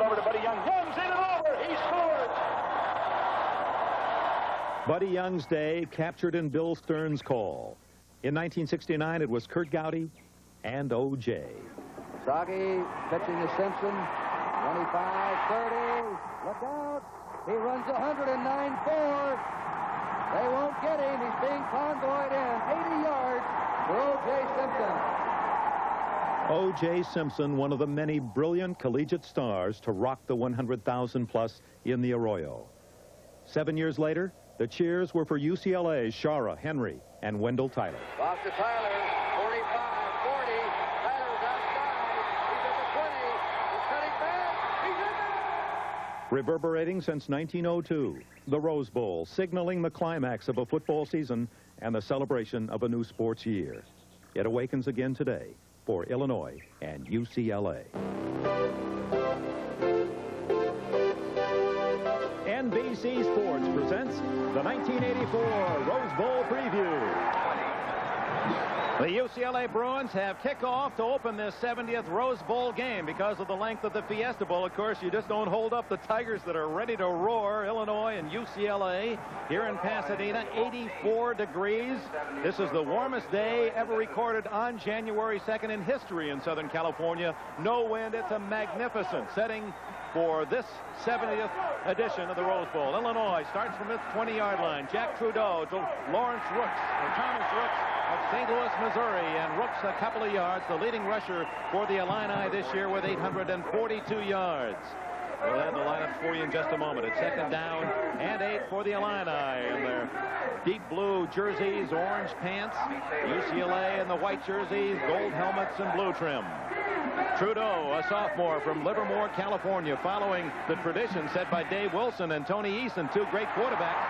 Over to Buddy Young. Young's in and over. He scores. Buddy Young's day captured in Bill Stern's call. In 1969, it was Kurt Gowdy and O.J. Soggy pitching to Simpson. 25, 30. Look out. He runs 109-4. They won't get him. He's being convoyed in. 80 yards for O.J. Simpson. O.J. Simpson, one of the many brilliant collegiate stars to rock the 100,000-plus in the Arroyo. 7 years later, the cheers were for UCLA's Shara, Henry, and Wendell Tyler. Off to Tyler, 45, 40. Tyler's outside. He's at the 20. He's cutting back. He's in there. Reverberating since 1902, the Rose Bowl, signaling the climax of a football season and the celebration of a new sports year. It awakens again today for Illinois and UCLA. NBC Sports presents the 1984 Rose Bowl preview. The UCLA Bruins have kickoff to open this 70th Rose Bowl game. Because of the length of the Fiesta Bowl, of course, you just don't hold up the Tigers that are ready to roar. Illinois and UCLA here in Pasadena, 84 degrees. This is the warmest day ever recorded on January 2nd in history in Southern California. No wind. It's a magnificent setting for this 70th edition of the Rose Bowl. Illinois starts from its 20-yard line. Jack Trudeau to Lawrence Rooks, or Thomas Rooks of St. Louis, Missouri, and Rooks a couple of yards, the leading rusher for the Illini this year with 842 yards. We'll have the lineups for you in just a moment. It's second down and 8 for the Illini in their deep blue jerseys, orange pants. UCLA in the white jerseys, gold helmets, and blue trim. Trudeau, a sophomore from Livermore, California, following the tradition set by Dave Wilson and Tony Eason, two great quarterbacks.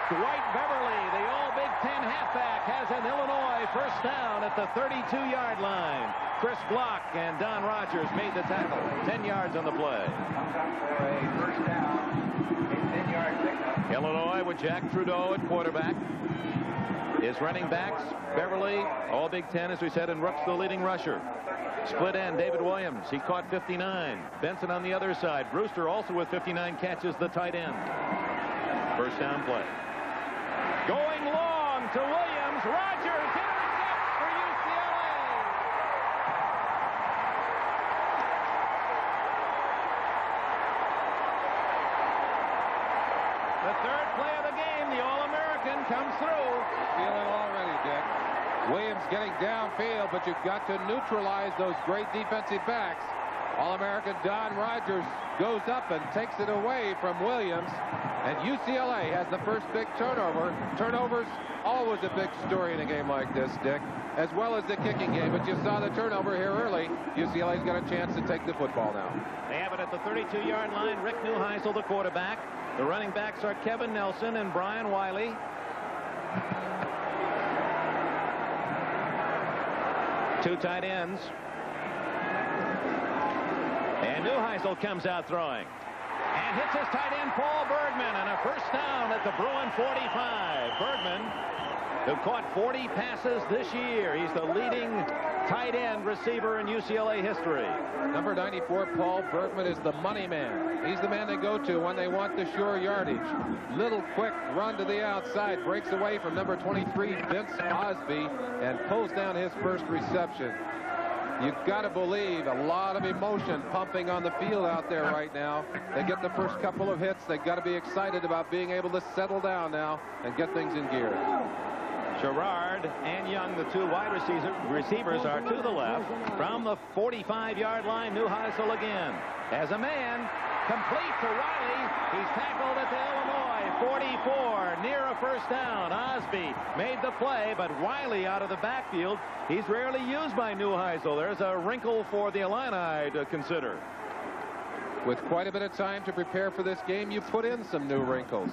Dwight Beverly, the All-Big Ten halfback, has an Illinois first down at the 32-yard line. Chris Block and Don Rogers made the tackle. 10 yards on the play. First down, 10-yard pickup. Illinois with Jack Trudeau at quarterback. His running backs, Beverly, All-Big Ten, as we said, and Rooks the leading rusher. Split end, David Williams. He caught 59. Benson on the other side. Brewster also with 59 catches, the tight end. First down play. Going long to Williams. Rogers intercepts for UCLA. The third play of the game, the All-American comes through. Feel it already, Dick. Williams getting downfield, but you've got to neutralize those great defensive backs. All-American Don Rogers goes up and takes it away from Williams. And UCLA has the first big turnover. Turnovers, always a big story in a game like this, Dick, as well as the kicking game. But you saw the turnover here early. UCLA's got a chance to take the football now. They have it at the 32-yard line. Rick Neuheisel, the quarterback. The running backs are Kevin Nelson and Brian Wiley. Two tight ends. And Neuheisel comes out throwing. And hits his tight end, Paul Bergman, and a first down at the Bruin 45. Bergman, who caught 40 passes this year. He's the leading tight end receiver in UCLA history. Number 94, Paul Bergman, is the money man. He's the man they go to when they want the sure yardage. Little quick run to the outside, breaks away from number 23, Vince Osby, and pulls down his first reception. You've got to believe a lot of emotion pumping on the field out there right now. They get the first couple of hits. They've got to be excited about being able to settle down now and get things in gear. Gerard and Young, the two wide receivers, are to the left. From the 45-yard line, Neuheisel again. As a man, complete to Wiley. He's tackled at the Illinois 44, near a first down. Osby made the play, but Wiley out of the backfield. He's rarely used by Neuheisel. There's a wrinkle for the Illini to consider. With quite a bit of time to prepare for this game, you put in some new wrinkles.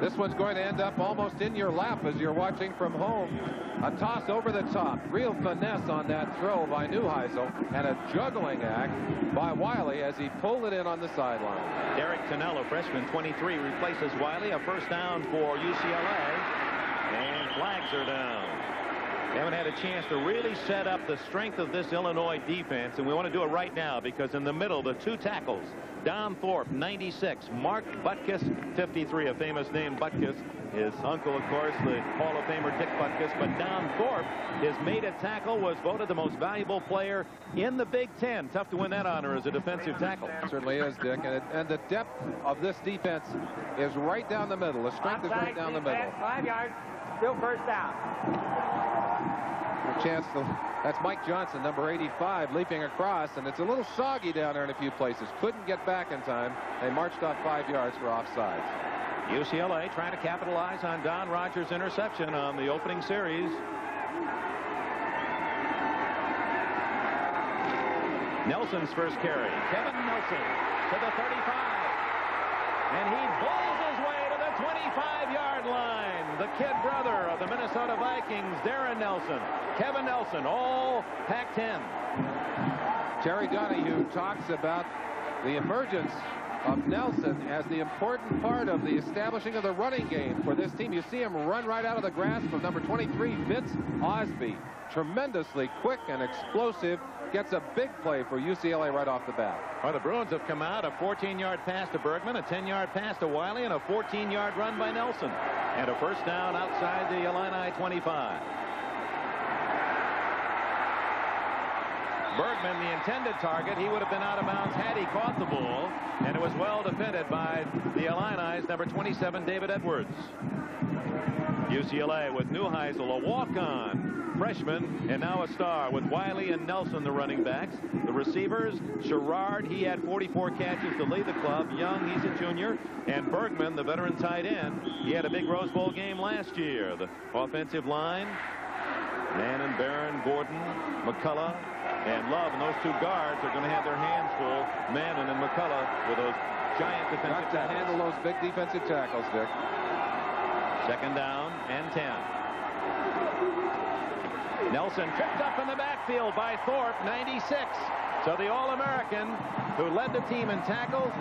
This one's going to end up almost in your lap as you're watching from home. A toss over the top. Real finesse on that throw by Neuheisel, and a juggling act by Wiley as he pulled it in on the sideline. Derek Tonello, freshman 23, replaces Wiley. A first down for UCLA. And flags are down. They haven't had a chance to really set up the strength of this Illinois defense, and we want to do it right now because in the middle, the two tackles, Don Thorpe, 96, Mark Butkus, 53, a famous name, Butkus. His uncle, of course, the Hall of Famer Dick Butkus, but Don Thorpe, his made at tackle, was voted the most valuable player in the Big Ten. Tough to win that honor as a defensive tackle. It certainly is, Dick, and the depth of this defense is right down the middle. The strength is right down the middle. 5 yards, still first down. A chance to, that's Mike Johnson, number 85, leaping across, and it's a little soggy down there in a few places. Couldn't get back in time. They marched off 5 yards for offsides. UCLA trying to capitalize on Don Rogers' interception on the opening series. Nelson's first carry. Kevin Nelson to the 35. And he bowls his way to the 25-yard line. The kid brother of the Minnesota Vikings, Darren Nelson. Kevin Nelson, all Pac-10. Terry Donahue talks about the emergence of Nelson as the important part of the establishing of the running game for this team. You see him run right out of the grasp of number 23, Vince Osby. Tremendously quick and explosive. Gets a big play for UCLA right off the bat. Well, the Bruins have come out, a 14-yard pass to Bergman, a 10-yard pass to Wiley, and a 14-yard run by Nelson. And a first down outside the Illini 25. Bergman, the intended target, he would have been out of bounds had he caught the ball, and it was well defended by the Illini's number 27, David Edwards. UCLA with Neuheisel, a walk-on freshman, and now a star with Wiley and Nelson, the running backs. The receivers, Sherrard, he had 44 catches to lead the club. Young, he's a junior. And Bergman, the veteran tight end, he had a big Rose Bowl game last year. The offensive line, Mannon, Barron, Gordon, McCullough, and Love. And those two guards are going to have their hands full, Mannon and McCullough, with those giant defensive tackles. Got to handle those big defensive tackles, Dick. Second down and 10. Nelson tripped up in the backfield by Thorpe, 96. So the All-American, who led the team in tackles,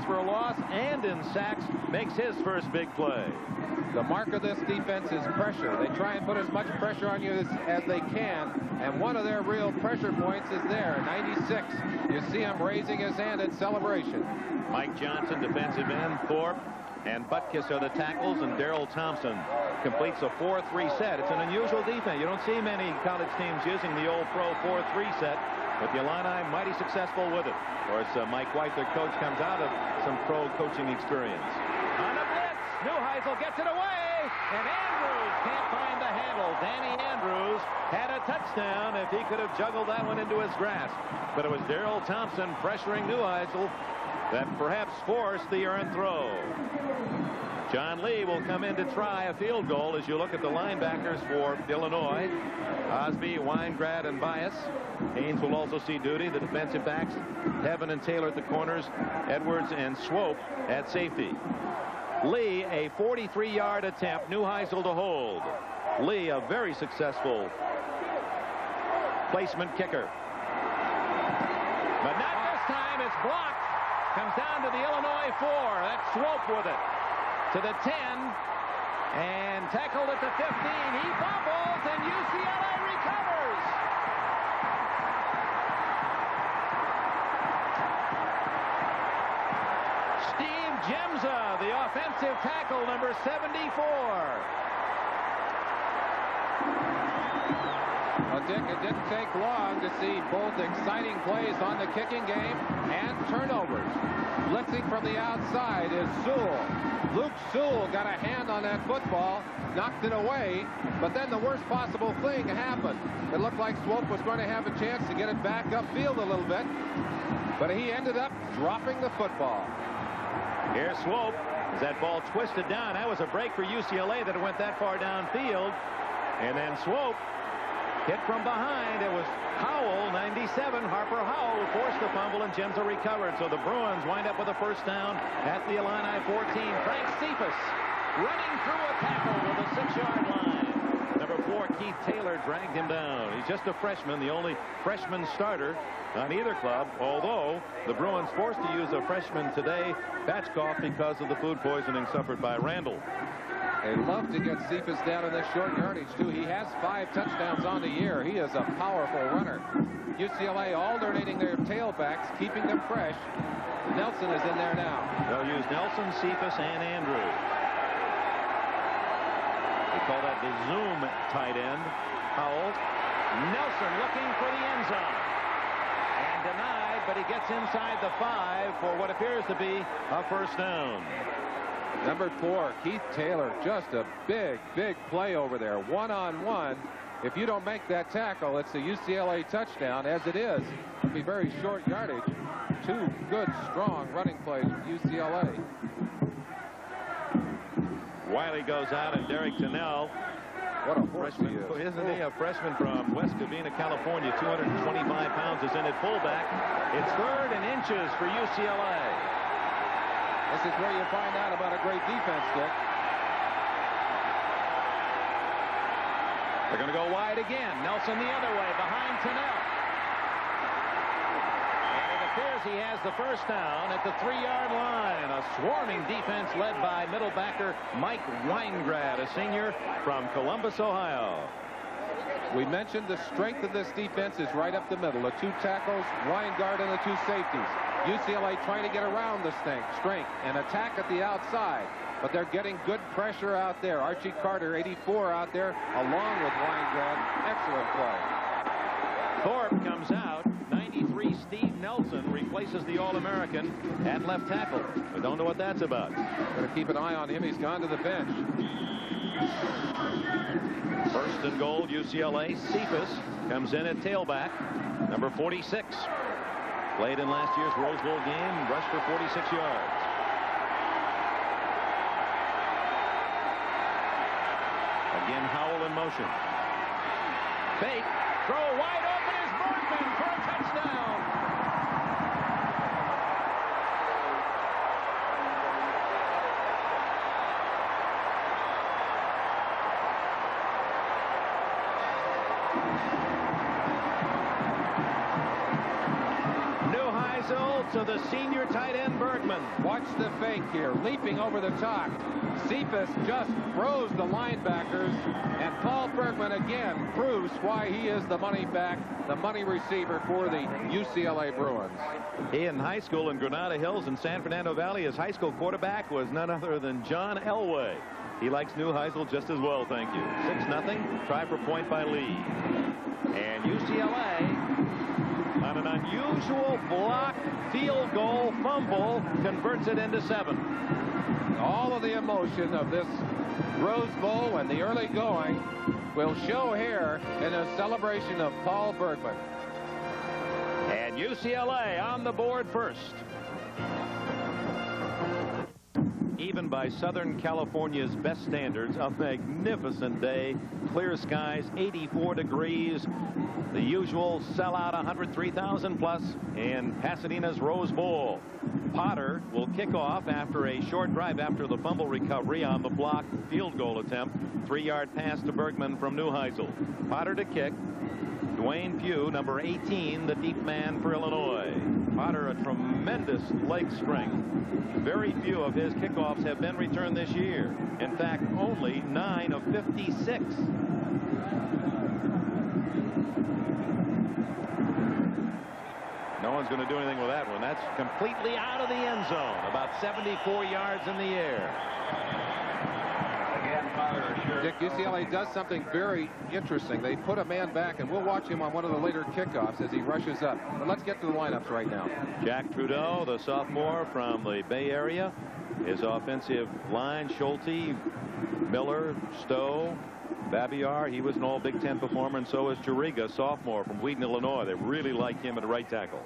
for a loss, and in sacks, makes his first big play. The mark of this defense is pressure. They try and put as much pressure on you as they can, and one of their real pressure points is there, 96. You see him raising his hand in celebration. Mike Johnson, defensive end, Thorpe, and Butkus are the tackles, and Darrell Thompson completes a 4-3 set. It's an unusual defense. You don't see many college teams using the old pro 4-3 set, but the Illini mighty successful with it. Of course, Mike White, their coach, comes out of some pro coaching experience. On a blitz, Neuheisel gets it away, and Andrews can't find the handle. Danny Andrews had a touchdown if he could have juggled that one into his grasp. But it was Darrell Thompson pressuring Neuheisel that perhaps forced the errant throw. John Lee will come in to try a field goal as you look at the linebackers for Illinois. Osby, Weingrad, and Bias. Haynes will also see duty. The defensive backs, Heaven and Taylor at the corners, Edwards and Swope at safety. Lee, a 43-yard attempt, Neuheisel to hold. Lee, a very successful placement kicker. But not this time. It's blocked. Comes down to the Illinois 4. That's Swope with it. To the 10. And tackled at the 15. He bobbles, and UCLA recovers. Steve Gemza, the offensive tackle, number 74. Well, Dick, it didn't take long to see both exciting plays on the kicking game and turnovers. Blitzing from the outside is Sewell. Luke Sewell got a hand on that football, knocked it away, but then the worst possible thing happened. It looked like Swope was going to have a chance to get it back upfield a little bit, but he ended up dropping the football. Here's Swope. As that ball twisted down, that was a break for UCLA that it went that far downfield. And then Swope hit from behind. It was Howell, 97. Harper Howell forced the fumble, and Gemza recovered. So the Bruins wind up with a first down at the Illini 14. Frank Cephas running through a tackle to the 6-yard line. Number 4, Keith Taylor, dragged him down. He's just a freshman, the only freshman starter on either club, although the Bruins forced to use a freshman today, Batchkoff, because of the food poisoning suffered by Randall. They love to get Cephas down in this short yardage, too. He has 5 touchdowns on the year. He is a powerful runner. UCLA alternating their tailbacks, keeping them fresh. Nelson is in there now. They'll use Nelson, Cephas, and Andrew. They call that the zoom tight end. Howell. Nelson looking for the end zone. And denied, but he gets inside the 5 for what appears to be a first down. Number 4, Keith Taylor. Just a big play over there. One-on-one. If you don't make that tackle, it's a UCLA touchdown. As it is, it'll be very short yardage. 2 good, strong running plays for UCLA. Wiley goes out, and Derek Tennell. What a horse he is. Isn't he a freshman from West Covina, California, 225 pounds, is in at fullback. It's 3rd and inches for UCLA. This is where you find out about a great defense, Dick. They're going to go wide again. Nelson the other way, behind Tennell. And it appears he has the first down at the 3-yard line. A swarming defense led by middle backer Mike Weingrad, a senior from Columbus, Ohio. We mentioned the strength of this defense is right up the middle. The 2 tackles, Weingard, and the 2 safeties. UCLA trying to get around the strength and attack at the outside. But they're getting good pressure out there. Archie Carter, 84, out there, along with Weingrad. Excellent play. Thorpe comes out. 93 Steve Nelson replaces the All-American at left tackle. We don't know what that's about. Got to keep an eye on him. He's gone to the bench. First and goal, UCLA. Cephas comes in at tailback. Number 46. Played in last year's Rose Bowl game. Rushed for 46 yards. Again, Howell in motion. Fake. Throw wide open is Bergman for a touchdown. To the senior tight end Bergman. Watch the fake here, leaping over the top. Cephas just froze the linebackers, and Paul Bergman again proves why he is the money back, the money receiver for the UCLA Bruins. He in high school in Granada Hills in San Fernando Valley, his high school quarterback was none other than John Elway. He likes Neuheisel just as well, thank you. 6-0, try for point by Lee. And UCLA, on an unusual block field goal fumble, converts it into 7. All of the emotion of this Rose Bowl and the early going will show here in a celebration of Paul Bergman. And UCLA on the board first. Even by Southern California's best standards, a magnificent day. Clear skies, 84 degrees. The usual sellout, 103,000 plus in Pasadena's Rose Bowl. Potter will kick off after a short drive after the fumble recovery on the block field goal attempt. 3-yard pass to Bergman from Neuheisel. Potter to kick. Dwayne Pugh, number 18, the deep man for Illinois. Potter, a tremendous leg strength. Very few of his kickoffs have been returned this year. In fact, only 9 of 56. No one's going to do anything with that one. That's completely out of the end zone. About 74 yards in the air. Dick, UCLA does something very interesting. They put a man back, and we'll watch him on one of the later kickoffs as he rushes up. But let's get to the lineups right now. Jack Trudeau, the sophomore from the Bay Area. His offensive line, Schulte, Miller, Stowe, Babiar. He was an all Big Ten performer, and so is Juriga, sophomore from Wheaton, Illinois. They really like him at right tackle.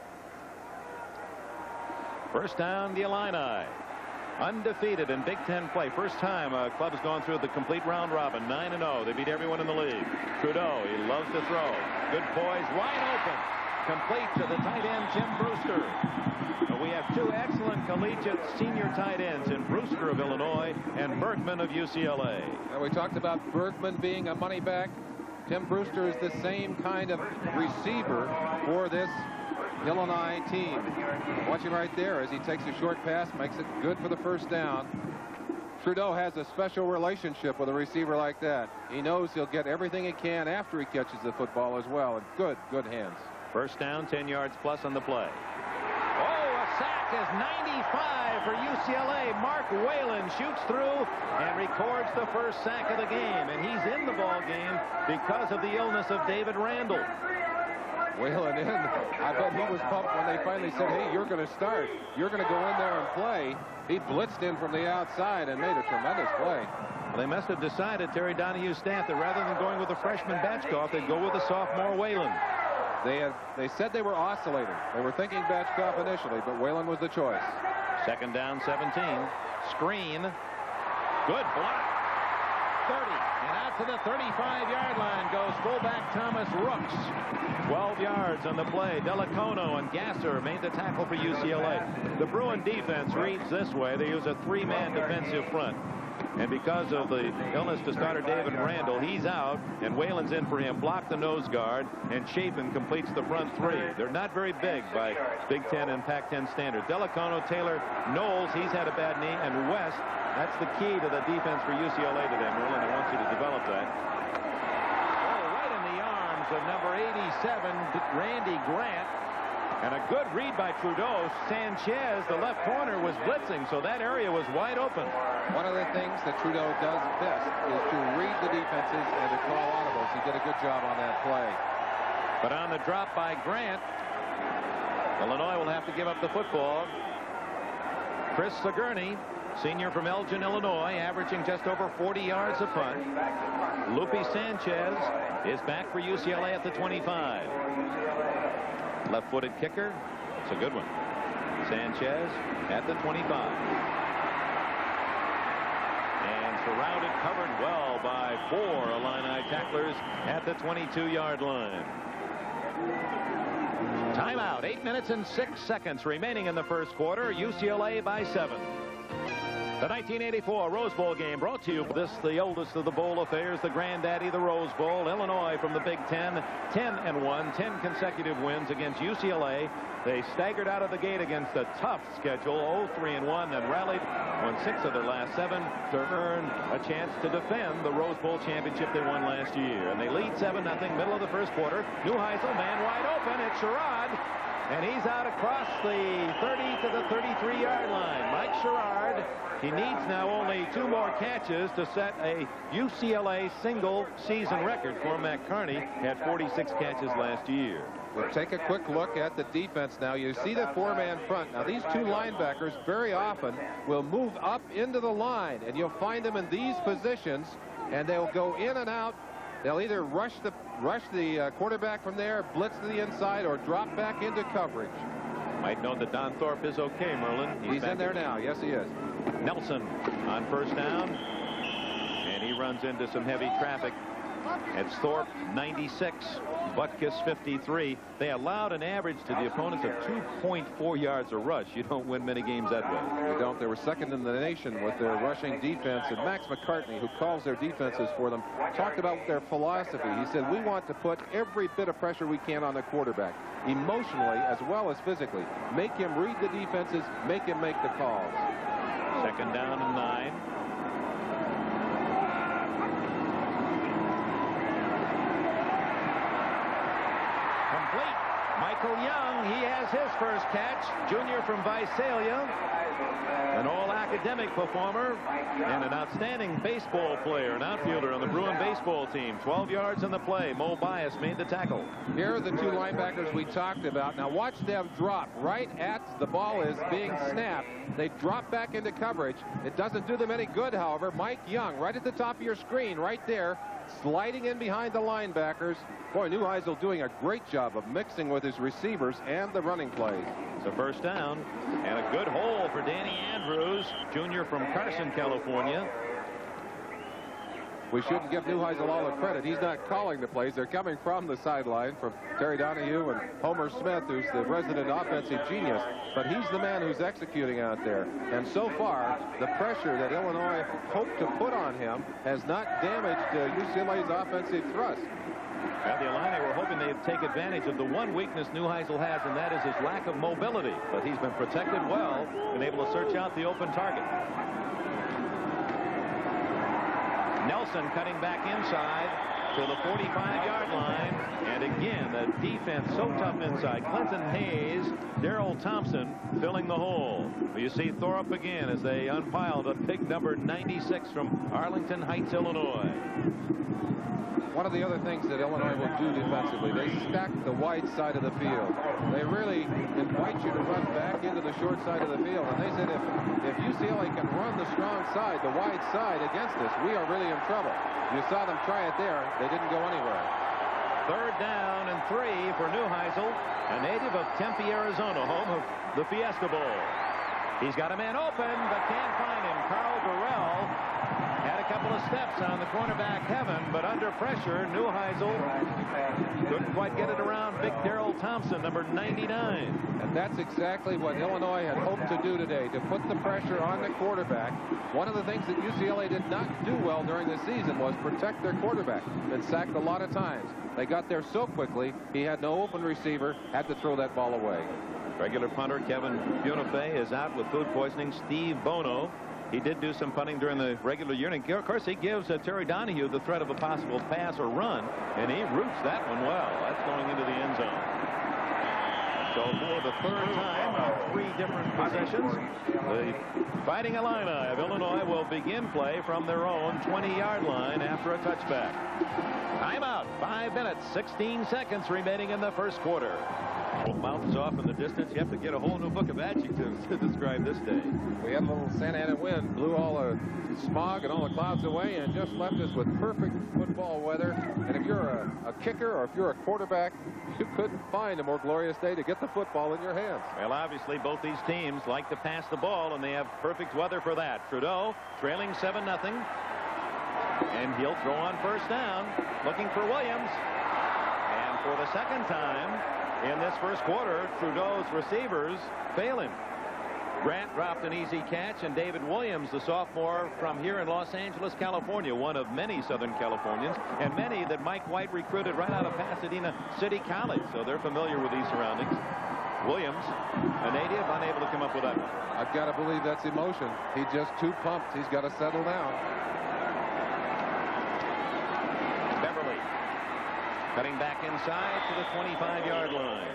First down, the Illini. Undefeated in Big Ten play. First time a club has gone through the complete round robin. 9-0. They beat everyone in the league. Trudeau, he loves to throw. Good poise, wide open. Complete to the tight end, Tim Brewster. We have 2 excellent collegiate senior tight ends in Brewster of Illinois and Bergman of UCLA. Now, we talked about Bergman being a money back. Tim Brewster is the same kind of receiver for this Illinois team. Watch him right there as he takes a short pass, makes it good for the first down. Trudeau has a special relationship with a receiver like that. He knows he'll get everything he can after he catches the football as well. And good hands. First down, 10 yards plus on the play. Oh, a sack is 95 for UCLA. Mark Whalen shoots through and records the first sack of the game. And he's in the ball game because of the illness of David Randall. Whalen in. I bet he was pumped when they finally said, hey, you're going to start. You're going to go in there and play. He blitzed in from the outside and made a tremendous play. Well, they must have decided, Terry Donohue's staff, that rather than going with the freshman Batchkoff, they'd go with the sophomore Whalen. They said they were oscillating. They were thinking Batchkoff initially, but Whalen was the choice. Second down, 17. Screen. Good block. 30. And out to the 35-yard line goes fullback Thomas Rooks. 12 yards on the play. Delacono and Gasser made the tackle for UCLA. The Bruin defense reads this way. They use a three-man defensive front. And because of the illness to starter David Randall, he's out, and Whalen's in for him. Block the nose guard, and Chapin completes the front three. They're not very big by Big Ten and Pac-10 standards. Delacono, Taylor, Knowles, he's had a bad knee, and West, that's the key to the defense for UCLA today, Merlin. I want you to develop that. Oh, right in the arms of number 87, Randy Grant. And a good read by Trudeau. Sanchez, the left corner, was blitzing, so that area was wide open. One of the things that Trudeau does best is to read the defenses and to call audibles. He did a good job on that play. But on the drop by Grant, Illinois will have to give up the football. Chris Sigourney, senior from Elgin, Illinois, averaging just over 40 yards a punt. Lupe Sanchez is back for UCLA at the 25. Left-footed kicker. It's a good one. Sanchez at the 25. And surrounded, covered well by 4 Illini tacklers at the 22-yard line. Timeout. 8 minutes and 6 seconds remaining in the first quarter. UCLA by 7. The 1984 Rose Bowl game brought to you. This the oldest of the bowl affairs, the granddaddy, the Rose Bowl. Illinois from the Big Ten, 10-1, 10 consecutive wins against UCLA. They staggered out of the gate against a tough schedule, 0-3-1, and rallied, won 6 of their last 7 to earn a chance to defend the Rose Bowl championship they won last year. And they lead 7-0, middle of the first quarter. Neuheisel, man wide open. It's Sherrod. And he's out across the 30 to the 33-yard line. Mike Sherrod, he needs now only 2 more catches to set a UCLA single season record. Cormac Carney had 46 catches last year. We'll take a quick look at the defense now. You see the 4-man front. Now, these 2 linebackers very often will move up into the line, and you'll find them in these positions, and they'll go in and out. They'll either rush the quarterback from there, blitz to the inside, or drop back into coverage. Might know that Don Thorpe is okay, Merlin. He's in there now. Yes, he is. Nelson on first down, and he runs into some heavy traffic. It's Thorpe, 96, Butkus, 53. They allowed an average to the opponents of 2.4 yards a rush. You don't win many games that way. You don't. They were second in the nation with their rushing defense. And Max McCartney, who calls their defenses for them, talked about their philosophy. He said, we want to put every bit of pressure we can on the quarterback, emotionally as well as physically. Make him read the defenses, make him make the calls. Second down and 9. Complete. Michael Young, he has his first catch. Junior from Visalia. An all-academic performer and an outstanding baseball player, an outfielder on the Bruin baseball team. 12 yards on the play. Mo Bias made the tackle. Here are the 2 linebackers we talked about. Now watch them drop right at the ball is being snapped. They drop back into coverage. It doesn't do them any good, however. Mike Young, right at the top of your screen, right there, sliding in behind the linebackers. Boy, Neuheisel doing a great job of mixing with his receivers and the running plays. It's a first down and a good hole for Danny Andrews, junior from Carson, California. We shouldn't give Neuheisel all the credit. He's not calling the plays. They're coming from the sideline from Terry Donahue and Homer Smith, who's the resident offensive genius. But he's the man who's executing out there. And so far, the pressure that Illinois hoped to put on him has not damaged UCLA's offensive thrust. Well, the Illini were hoping they'd take advantage of the one weakness Neuheisel has, and that is his lack of mobility. But he's been protected well and able to search out the open target. Nelson cutting back inside to the 45-yard line. And again, the defense so tough inside. Clinton Hayes, Darrell Thompson filling the hole. You see Thorup again as they unpiled a big number 96 from Arlington Heights, Illinois. One of the other things that Illinois will do defensively, they stack the wide side of the field. They really invite you to run back into the short side of the field. And they said if UCLA can run the strong side, the wide side against us, we are really in trouble. You saw them try it there. They didn't go anywhere. 3rd down and 3 for Neuheisel, a native of Tempe, Arizona, home of the Fiesta Bowl. He's got a man open, but can't find him. Carl Burrell had a couple of steps on the cornerback heaven, but under pressure, Neuheisel couldn't quite get it around big Darrell Thompson, number 99. And that's exactly what Illinois had hoped to do today, to put the pressure on the quarterback. One of the things that UCLA did not do well during the season was protect their quarterback. Been sacked a lot of times. They got there so quickly, he had no open receiver, had to throw that ball away. Regular punter Kevin Bunifay is out with food poisoning. Steve Bono, he did do some punting during the regular year, and of course he gives Terry Donahue the threat of a possible pass or run, and he roots that one well. That's going into the end zone. So for the 3rd time on 3 different possessions, the Fighting Illini of Illinois will begin play from their own 20-yard line after a touchback. Timeout. 5 minutes, 16 seconds remaining in the first quarter. Mouth is off in the distance. You have to get a whole new book of adjectives to describe this day. We had a little Santa Ana wind, blew all the smog and all the clouds away, and just left us with perfect football weather. And if you're a kicker or if you're a quarterback, you couldn't find a more glorious day to get the football in your hands. Well, obviously, both these teams like to pass the ball, and they have perfect weather for that. Trudeau trailing 7-0. And he'll throw on 1st down, looking for Williams. And for the 2nd time in this first quarter, Trudeau's receivers fail him. Grant dropped an easy catch, and David Williams, the sophomore from here in Los Angeles, California, one of many Southern Californians, and many that Mike White recruited right out of Pasadena City College, so they're familiar with these surroundings. Williams, a native, unable to come up with that one. I've got to believe that's emotion. He's just too pumped. He's got to settle down. Beverly cutting back inside to the 25-yard line.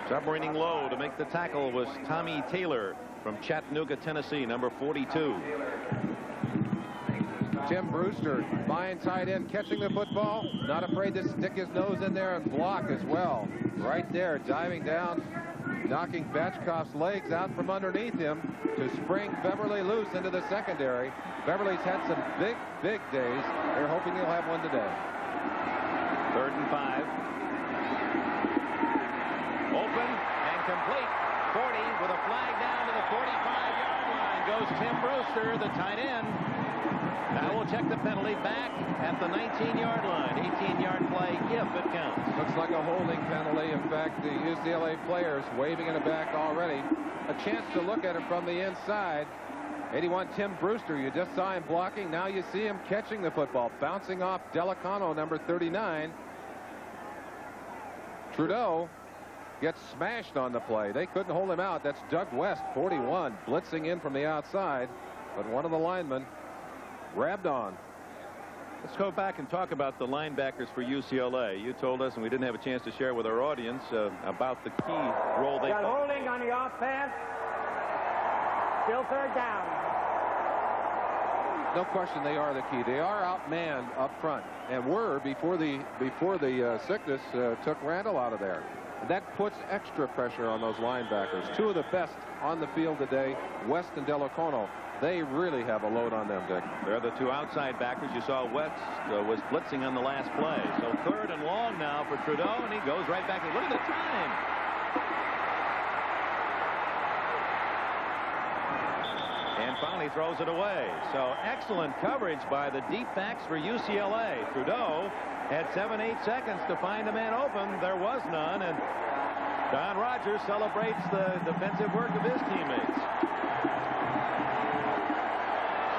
Submarining low to make the tackle was Tommy Taylor from Chattanooga, Tennessee, number 42. Tim Brewster, fine tight end, catching the football, not afraid to stick his nose in there and block as well. Right there, diving down, knocking Batchkoff's legs out from underneath him to spring Beverly loose into the secondary. Beverly's had some big days. They're hoping he'll have one today. 3rd and 5. Open and complete. 40 with a flag down to the 45-yard line goes Tim Brewster, the tight end. Now we'll check the penalty back at the 19-yard line. 18-yard play if it counts. Looks like a holding penalty. In fact, the UCLA players waving in the back already. A chance to look at it from the inside. 81 Tim Brewster, you just saw him blocking. Now you see him catching the football, bouncing off Delicano, number 39. Trudeau gets smashed on the play. They couldn't hold him out. That's Doug West, 41, blitzing in from the outside, but one of the linemen grabbed on. Let's go back and talk about the linebackers for UCLA. You told us, and we didn't have a chance to share with our audience, about the key role they Got play. holding on the offense. Still 3rd down. No question, they are the key. They are outmanned up front, and were before the sickness took Randall out of there. And that puts extra pressure on those linebackers. 2 of the best on the field today, West and Delicano. They really have a load on them, Dick. They're the 2 outside backers. You saw West was blitzing on the last play. So 3rd and long now for Trudeau, and he goes right back. Look at the time. And finally throws it away. So excellent coverage by the deep backs for UCLA. Trudeau had 7-8 seconds to find a man open. There was none, and Don Rogers celebrates the defensive work of his teammates.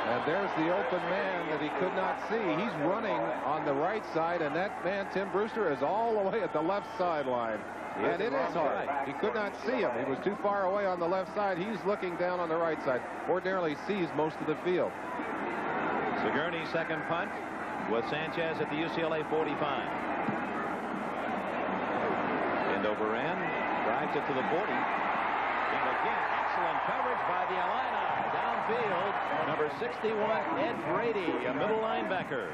And there's the open man that he could not see. He's running on the right side, and that man, Tim Brewster, is all the way at the left sideline. And it is hard. He could not see him. He was too far away on the left side. He's looking down on the right side. Ordinarily sees most of the field. Sigourney's second punt with Sanchez at the UCLA 45. End over end, drives it to the 40. And again, excellent coverage by the Illini. Downfield, number 61, Ed Brady, a middle linebacker.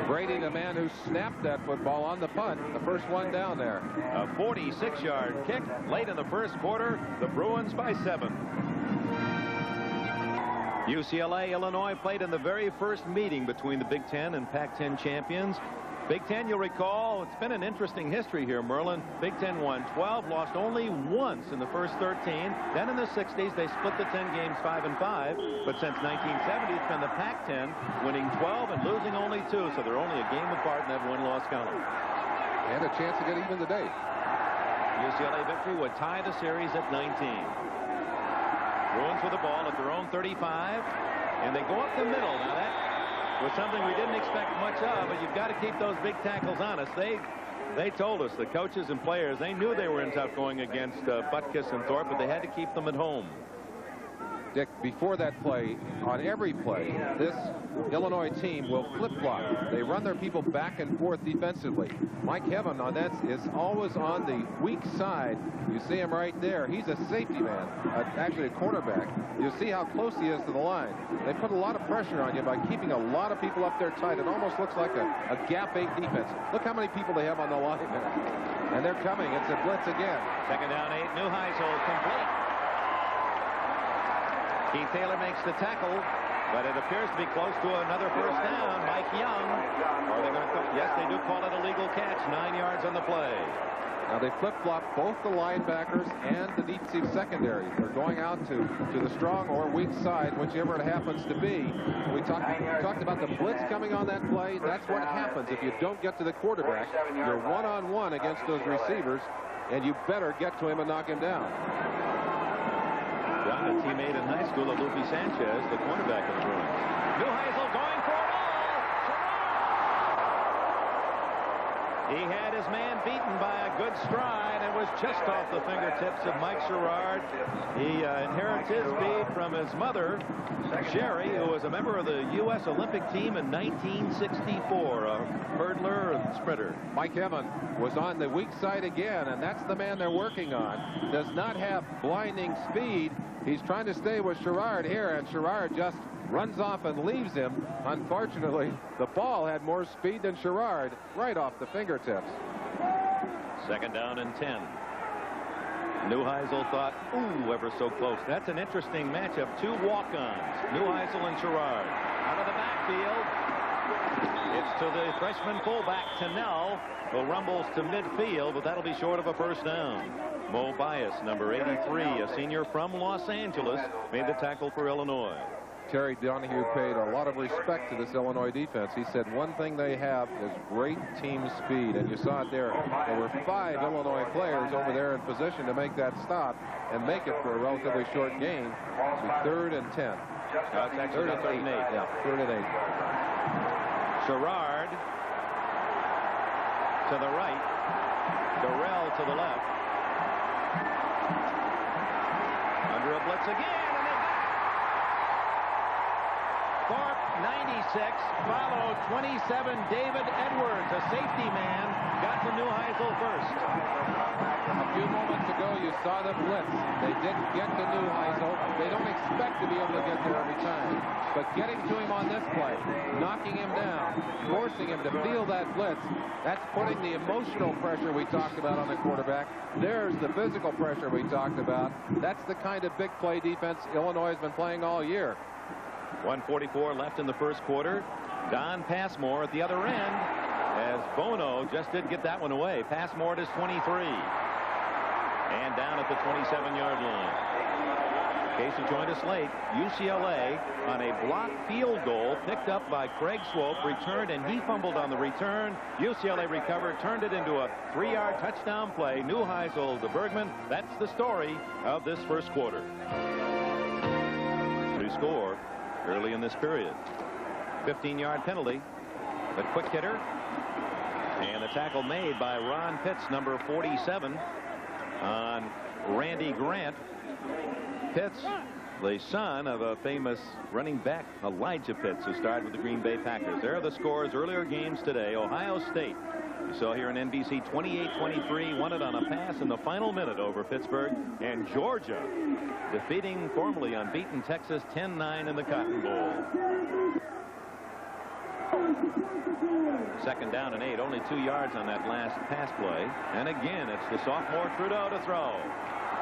Brady, the man who snapped that football on the punt, the first one down there. A 46-yard kick late in the first quarter. The Bruins by 7. UCLA, Illinois played in the very first meeting between the Big Ten and Pac-10 champions. Big Ten, you'll recall, it's been an interesting history here, Merlin. Big Ten won 12, lost only once in the first 13. Then in the 60s, they split the 10 games 5-5. But since 1970, it's been the Pac-10 winning 12 and losing only 2. So they're only a game apart in that win-loss column. And a chance to get even today. UCLA victory would tie the series at 19. Bruins with the ball at their own 35. And they go up the middle. Now that was something we didn't expect much of, but you've got to keep those big tackles honest. They told us, the coaches and players, they knew they were in tough going against Butkus and Thorpe, but they had to keep them at home. Dick, before that play, on every play, this Illinois team will flip-flop. They run their people back and forth defensively. Mike Heaven on that is always on the weak side. You see him right there. He's a safety man, actually a cornerback. You see how close he is to the line. They put a lot of pressure on you by keeping a lot of people up there tight. It almost looks like a gap 8 defense. Look how many people they have on the line there. And they're coming. It's a blitz again. Second down 8. Neuheisel complete. Keith Taylor makes the tackle, but it appears to be close to another first down. Mike Young. Are they going to call? Yes, they do call it a legal catch. 9 yards on the play. Now they flip-flop both the linebackers and the defensive secondary. They're going out to the strong or weak side, whichever it happens to be. We talked about the blitz coming on that play. That's what happens if you don't get to the quarterback. You're one-on-one against those receivers, and you better get to him and knock him down. John, a teammate in high school of Lupe Sanchez, the cornerback of the Bruins. Neuheisel going for it all. He had his man beaten by a good stride and was just off the fingertips of Mike Sherrard. He inherits his speed from his mother, Sherry, who was a member of the U.S. Olympic team in 1964, a hurdler and sprinter. Mike Heaven was on the weak side again, and that's the man they're working on. Does not have blinding speed. He's trying to stay with Sherrard here, and Sherrard just runs off and leaves him. Unfortunately, the ball had more speed than Sherrard, right off the fingertips. Second down and 10. Neuheisel thought, ooh, ever so close. That's an interesting matchup. 2 walk-ons, Neuheisel and Sherrard. Out of the backfield. It's to the freshman fullback, Tennell, who rumbles to midfield, but that'll be short of a first down. Mo Bias, number 83, a senior from Los Angeles, made the tackle for Illinois. Terry Donahue paid a lot of respect to this Illinois defense. He said one thing they have is great team speed, and you saw it there. There were 5 Illinois players over there in position to make that stop and make it for a relatively short gain. It'll be 3rd and 10. It's actually 3rd and 8. Yeah, 3rd and 8. Sherrard to the right. Durrell to the left. Under a blitz again. Thorpe, 96, followed 27, David Edwards, a safety man, got to Neuheisel first. A few moments ago, you saw the blitz. They didn't get to Neuheisel. They don't expect to be able to get there every time. But getting to him on this play, knocking him down, forcing him to feel that blitz, that's putting the emotional pressure we talked about on the quarterback. There's the physical pressure we talked about. That's the kind of big play defense Illinois has been playing all year. 1:44 left in the first quarter. Don Passmore at the other end, as Bono just did get that one away. Passmore at his 23. And down at the 27-yard line. In case you joined us late, UCLA on a blocked field goal picked up by Craig Swope, returned, and he fumbled on the return. UCLA recovered, turned it into a 3-yard touchdown play. Neuheisel to Bergman. That's the story of this first quarter. To score early in this period. 15-yard penalty. The quick hitter. And the tackle made by Ron Pitts, number 47, on Randy Grant. Pitts the son of a famous running back, Elijah Pitts, who starred with the Green Bay Packers. There are the scores earlier games today. Ohio State, you saw here on NBC, 28-23, won it on a pass in the final minute over Pittsburgh. And Georgia defeating formerly unbeaten Texas 10-9 in the Cotton Bowl. 2nd down and 8, only 2 yards on that last pass play. And again, it's the sophomore Trudeau to throw.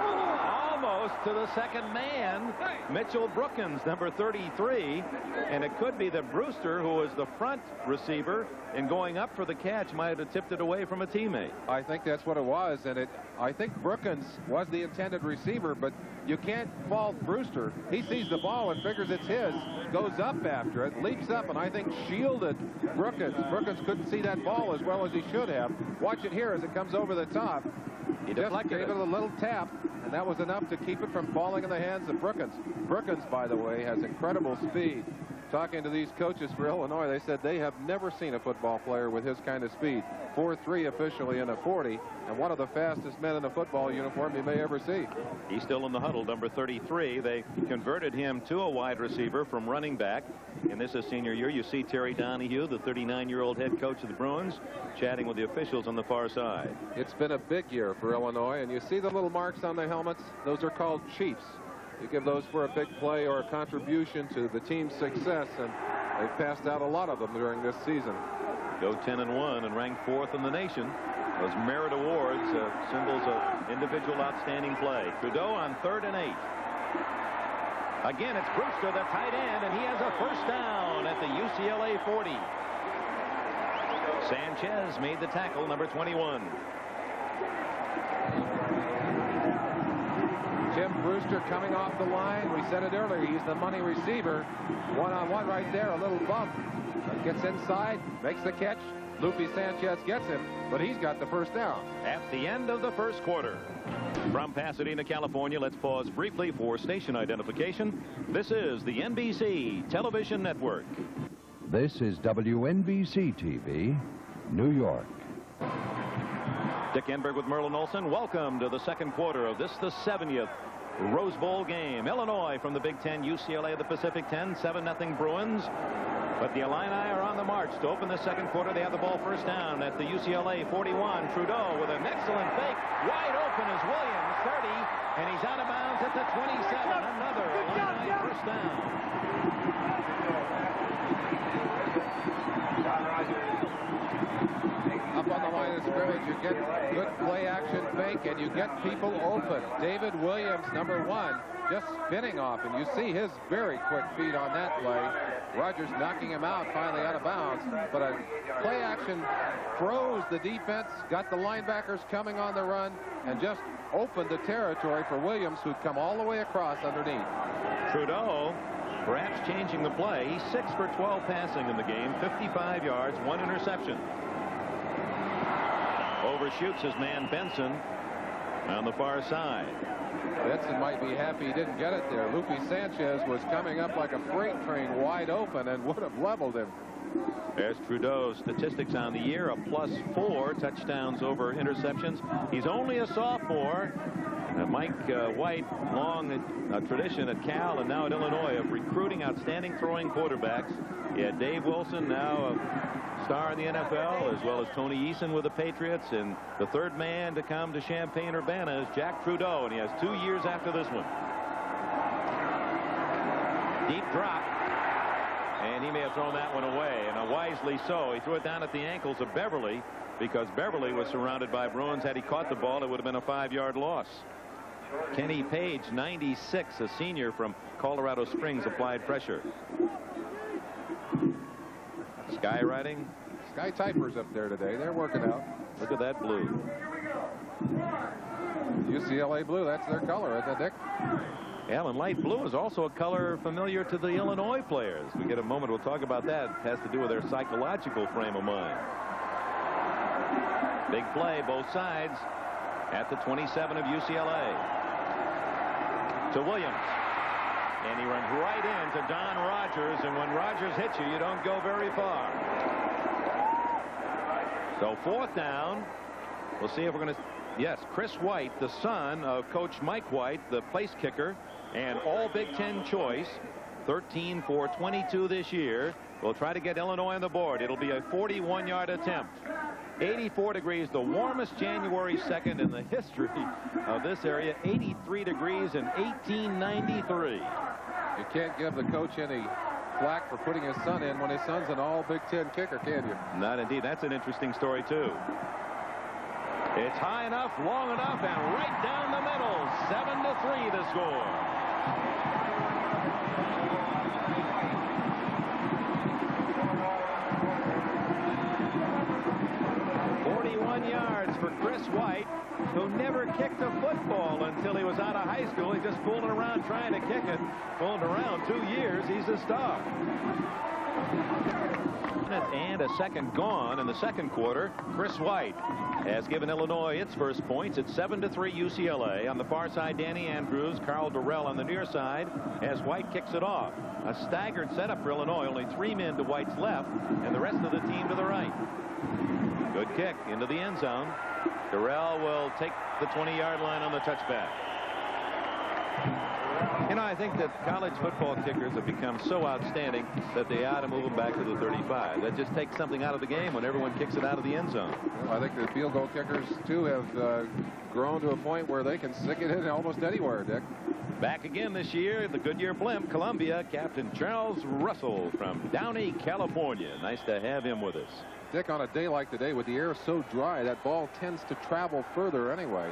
Almost to the second man, Mitchell Brookins, number 33. And it could be that Brewster, who was the front receiver and going up for the catch, might have tipped it away from a teammate. I think that's what it was. And I think Brookins was the intended receiver, but you can't fault Brewster. He sees the ball and figures it's his, goes up after it, leaps up, and I think shielded Brookins. Brookins couldn't see that ball as well as he should have. Watch it here as it comes over the top. He just gave it a little tap, and that was enough to keep it from falling in the hands of Brookins. Brookins, by the way, has incredible speed. Talking to these coaches for Illinois, they said they have never seen a football player with his kind of speed. 4.3 officially in a 40, and one of the fastest men in a football uniform you may ever see. He's still in the huddle, number 33. They converted him to a wide receiver from running back. And this is senior year. You see Terry Donahue, the 39-year-old head coach of the Bruins, chatting with the officials on the far side. It's been a big year for Illinois, and you see the little marks on the helmets? Those are called Chiefs. You give those for a big play or a contribution to the team's success, and they've passed out a lot of them during this season. Go 10-1 and ranked 4th in the nation. Those merit awards, symbols of individual outstanding play. Trudeau on 3rd and 8. Again, it's Brewster, the tight end, and he has a first down at the UCLA 40. Sanchez made the tackle, number 21. Jim Brewster coming off the line. We said it earlier. He's the money receiver. One-on-one right there. A little bump. Gets inside. Makes the catch. Lupe Sanchez gets him, but he's got the first down. At the end of the first quarter. From Pasadena, California, let's pause briefly for station identification. This is the NBC Television Network. This is WNBC TV, New York. Dick Enberg with Merlin Olsen. Welcome to the second quarter of this, the 70th Rose Bowl game. Illinois from the Big Ten, UCLA of the Pacific 10, 7-0 Bruins. But the Illini are on the march to open the second quarter. They have the ball first down at the UCLA 41. Trudeau with an excellent fake. Wide open is Williams, 30, and he's out of bounds at the 27. Another Illini first down. Up on the line of scrimmage, you get good play action fake, and you get people open. David Williams, number 1, just spinning off, and you see his very quick feet on that play. Rogers knocking him out, finally out of bounds. But a play action froze the defense, got the linebackers coming on the run, and just opened the territory for Williams, who'd come all the way across underneath. Trudeau perhaps changing the play. He's 6 for 12 passing in the game, 55 yards, 1 interception. Overshoots his man Benson on the far side. Benson might be happy he didn't get it there. Lupe Sanchez was coming up like a freight train wide open and would have leveled him. There's Trudeau's statistics on the year, a +4 touchdowns over interceptions. He's only a sophomore. Mike White, long tradition at Cal and now at Illinois of recruiting outstanding throwing quarterbacks. He had Dave Wilson, now a star in the NFL, as well as Tony Eason with the Patriots. And the third man to come to Champaign-Urbana is Jack Trudeau, and he has 2 years after this one. Deep drop. And he may have thrown that one away, and wisely so. He threw it down at the ankles of Beverly because Beverly was surrounded by Bruins. Had he caught the ball, it would have been a 5-yard loss. Kenny Page, 96, a senior from Colorado Springs, applied pressure. Skywriting. Sky Typers up there today. They're working out. Look at that blue. UCLA blue, that's their color, isn't it, Dick? Yeah, and light blue is also a color familiar to the Illinois players. We get a moment, we'll talk about that. It has to do with their psychological frame of mind. Big play, both sides, at the 27 of UCLA. To Williams. And he runs right into Don Rogers, and when Rogers hits you, you don't go very far. So 4th down. We'll see if we're going to... Yes, Chris White, the son of Coach Mike White, the place kicker and all Big Ten choice, 13 for 22 this year, will try to get Illinois on the board. It'll be a 41-yard attempt. 84 degrees, the warmest January 2nd in the history of this area. 83 degrees in 1893. You can't give the coach any flack for putting his son in when his son's an all Big Ten kicker, can you? Not indeed. That's an interesting story, too. It's high enough, long enough, and right down the middle. 7-3 the score. Yards for Chris White, who never kicked a football until he was out of high school. He just fooled around trying to kick it. Fooled around 2 years. He's a star. And a second gone in the second quarter. Chris White has given Illinois its first points. It's 7-3 UCLA. On the far side, Danny Andrews, Carl Durrell on the near side as White kicks it off. A staggered setup for Illinois. Only 3 men to White's left and the rest of the team to the right. Good kick into the end zone. Durrell will take the 20-yard line on the touchback. You know, I think that college football kickers have become so outstanding that they ought to move them back to the 35. That just takes something out of the game when everyone kicks it out of the end zone. Well, I think the field goal kickers, too, have grown to a point where they can stick it in almost anywhere, Dick. Back again this year, the Goodyear blimp, Columbia, Captain Charles Russell from Downey, California. Nice to have him with us. Dick, on a day like today, with the air so dry, that ball tends to travel further anyway.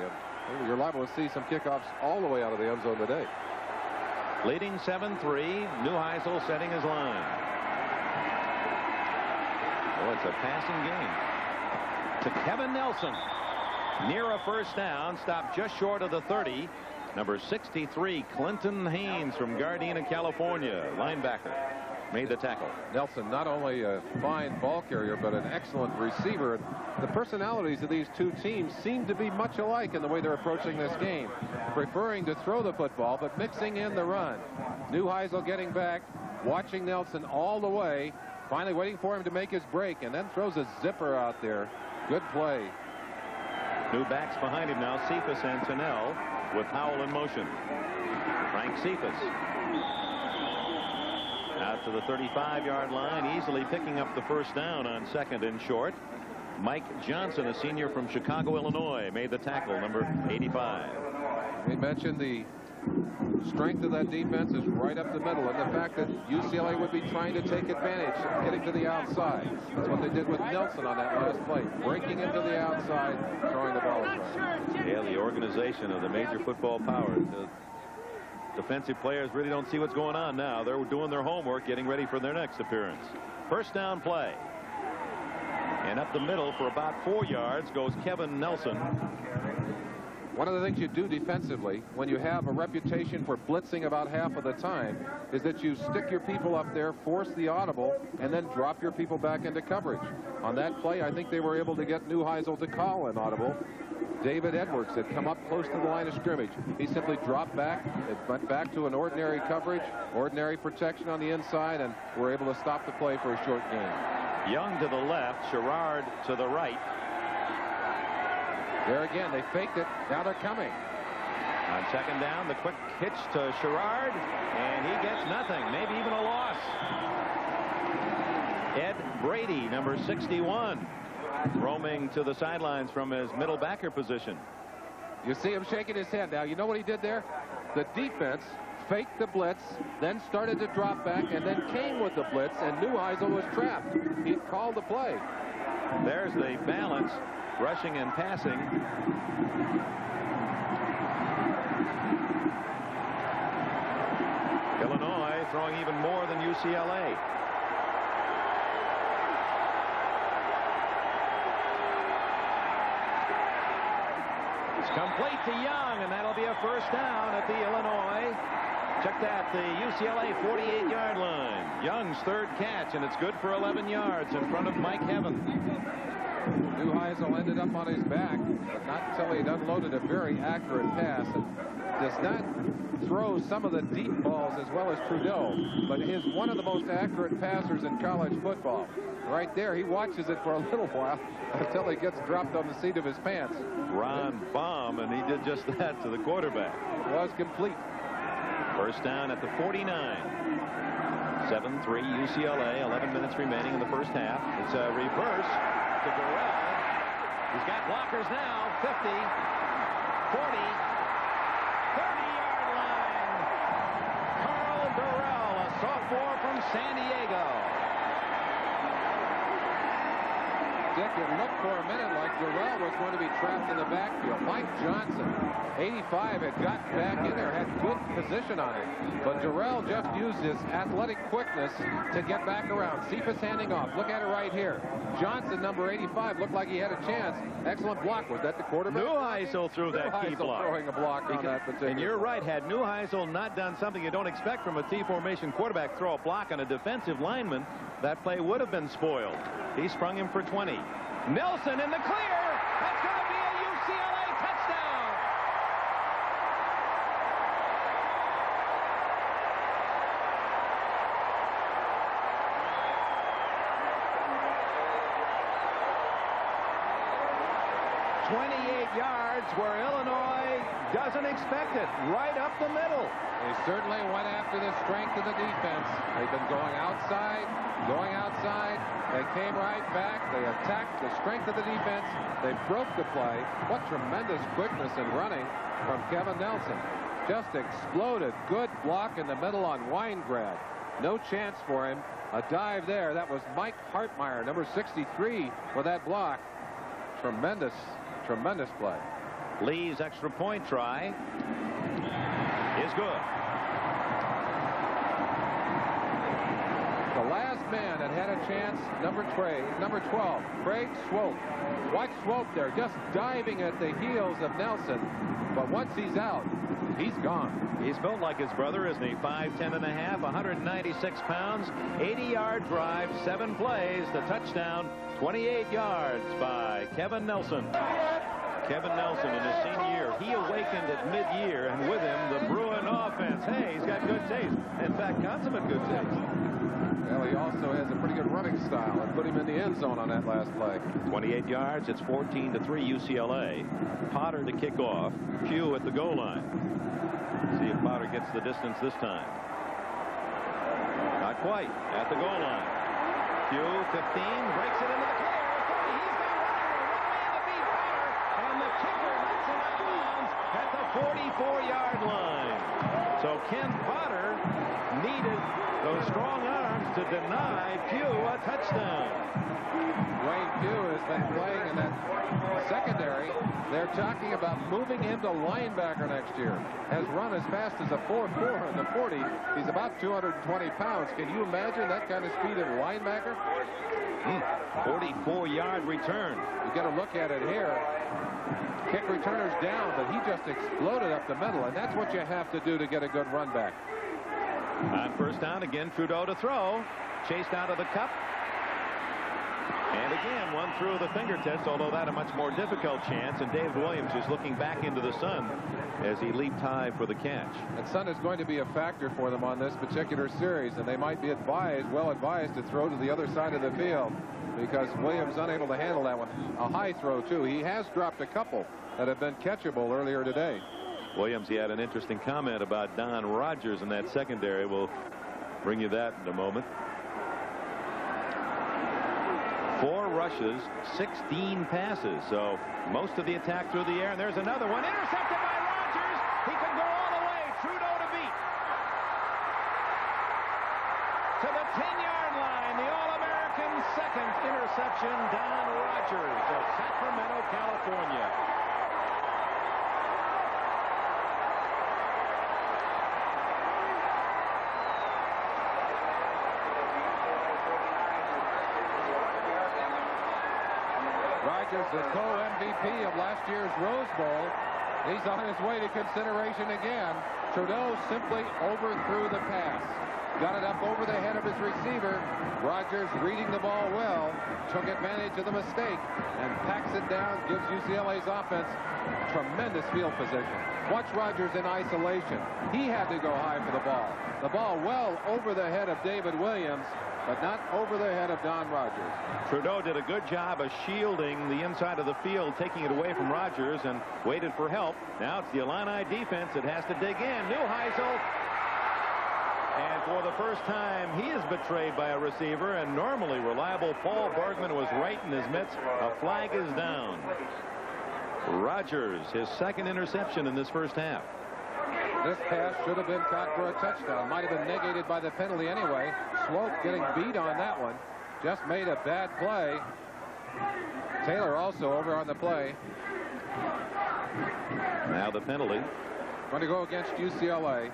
You're liable to see some kickoffs all the way out of the end zone today. Leading 7-3, Neuheisel setting his line. Well, it's a passing game. To Kevin Nelson. Near a first down, stopped just short of the 30. Number 63, Clinton Haynes from Gardena, California, linebacker, made the tackle. Nelson, not only a fine ball carrier, but an excellent receiver. The personalities of these two teams seem to be much alike in the way they're approaching this game, preferring to throw the football, but mixing in the run. Neuheisel getting back, watching Nelson all the way, finally waiting for him to make his break, and then throws a zipper out there. Good play. New backs behind him now, Cephas and Tunnell, with Howell in motion. Frank Cephas out to the 35-yard line, easily picking up the first down on second and short. Mike Johnson, a senior from Chicago, Illinois, made the tackle, number 85. We mentioned the strength of that defense is right up the middle, and the fact that UCLA would be trying to take advantage, getting to the outside. That's what they did with Nelson on that last play, breaking into the outside, throwing the ball away. Yeah, the organization of the major football powers. Defensive players really don't see what's going on now. They're doing their homework, getting ready for their next appearance. First down play. And up the middle for about 4 yards goes Kevin Nelson. One of the things you do defensively when you have a reputation for blitzing about half of the time is that you stick your people up there, force the audible, and then drop your people back into coverage. On that play, I think they were able to get Neuheisel to call an audible. David Edwards had come up close to the line of scrimmage. He simply dropped back. It went back to an ordinary coverage, ordinary protection on the inside, and were able to stop the play for a short gain. Young to the left, Sherrard to the right. There again, they faked it. Now they're coming. On second down, the quick hitch to Sherrard, and he gets nothing, maybe even a loss. Ed Brady, number 61, roaming to the sidelines from his middle backer position. You see him shaking his head now. You know what he did there? The defense faked the blitz, then started to drop back, and then came with the blitz, and Neuheisel was trapped. He called the play. There's the balance, rushing and passing. Illinois throwing even more than UCLA. It's complete to Young, and that'll be a first down at the Illinois. Check that, the UCLA 48-yard line. Young's third catch, and it's good for 11 yards in front of Mike Heaven. Neuheisel ended up on his back, but not until he'd unloaded a very accurate pass. And does not throw some of the deep balls as well as Trudeau, but is one of the most accurate passers in college football. Right there, he watches it for a little while until he gets dropped on the seat of his pants. Ron Baum, and he did just that to the quarterback. It was complete. First down at the 49. 7-3 UCLA. 11 minutes remaining in the first half. It's a reverse to Durrell. He's got blockers now. 50, 40, 30-yard line. Carl Durrell, a sophomore from San Diego. Dick, it looked for a minute like Durrell was going to be trapped in the backfield. Mike Johnson, 85, had gotten back in there, had good position on it. But Durrell just used his athletic quickness to get back around. Cephas handing off. Look at it right here. Johnson, number 85, looked like he had a chance. Excellent block. Was that the quarterback? Neuheisel threw that key block. Throwing a block on that particular. And you're right. Had Neuheisel not done something you don't expect from a T-formation quarterback, throw a block on a defensive lineman, that play would have been spoiled. He sprung him for 20. Nelson in the clear. That's going to be a UCLA touchdown. Yards where Illinois doesn't expect it. Right up the middle. They certainly went after the strength of the defense. They've been going outside. They came right back. They attacked the strength of the defense. They broke the play. What tremendous quickness in running from Kevin Nelson. Just exploded. Good block in the middle on Weingrad. No chance for him. A dive there. That was Mike Hartmeyer, number 63, for that block. Tremendous play. Lee's extra point try is good. The last man that had a chance, number 12, Craig Swope. Watch Swope there, just diving at the heels of Nelson. But once he's out, he's gone. He's built like his brother, isn't he? 5'10 and a half, 196 pounds, 80-yard drive, 7 plays, the touchdown, 28 yards by Kevin Nelson. Kevin Nelson in his senior year, he awakened at mid-year, and with him, the Bruin offense. Hey, he's got good taste. In fact, consummate good taste. Well, he also has a pretty good running style and put him in the end zone on that last play. 28 yards. It's 14-3 UCLA. Potter to kick off. Pugh at the goal line. See if Potter gets the distance this time. Not quite. At the goal line. Pugh, 15, breaks it into the clear. 30. He's got one man to beat Potter, and the kicker knocks him out of bounds at the 44-yard line. So Ken Potter needed those strong arms to deny Pugh a touchdown. Wayne Pugh has been playing in that secondary. They're talking about moving him to linebacker next year. Has run as fast as a 4.4 in the 40. He's about 220 pounds. Can you imagine that kind of speed at linebacker? 44-yard return. You got to look at it here. Kick returner's down, but he just exploded up the middle, and that's what you have to do to get a good run back. On first down again, Trudeau to throw. Chased out of the cup. And again, one through the fingertips, although that a much more difficult chance. And Dave Williams is looking back into the sun as he leaped high for the catch. And sun is going to be a factor for them on this particular series, and they might be well advised to throw to the other side of the field because Williams unable to handle that one. A high throw, too. He has dropped a couple that have been catchable earlier today. Williams, he had an interesting comment about Don Rogers in that secondary. We'll bring you that in a moment. 4 rushes, 16 passes. So most of the attack through the air. And there's another one intercepted by Rogers. He could go all the way. Trudeau to beat. To the 10-yard line. The All-American second interception. Don Rogers of Sacramento, California. Rogers, the co-MVP of last year's Rose Bowl. He's on his way to consideration again. Trudeau simply overthrew the pass. Got it up over the head of his receiver. Rogers, reading the ball well, took advantage of the mistake and packs it down, gives UCLA's offense tremendous field position. Watch Rogers in isolation. He had to go high for the ball. The ball well over the head of David Williams, but not over the head of Don Rogers. Trudeau did a good job of shielding the inside of the field, taking it away from Rogers, and waited for help. Now it's the Illini defense that has to dig in. Neuheisel for the first time, he is betrayed by a receiver, and normally reliable Paul Bergman was right in his midst. A flag is down. Rogers, his second interception in this first half. This pass should have been caught for a touchdown. Might have been negated by the penalty anyway. Swope getting beat on that one. Just made a bad play. Taylor also over on the play. Now the penalty. Going to go against UCLA.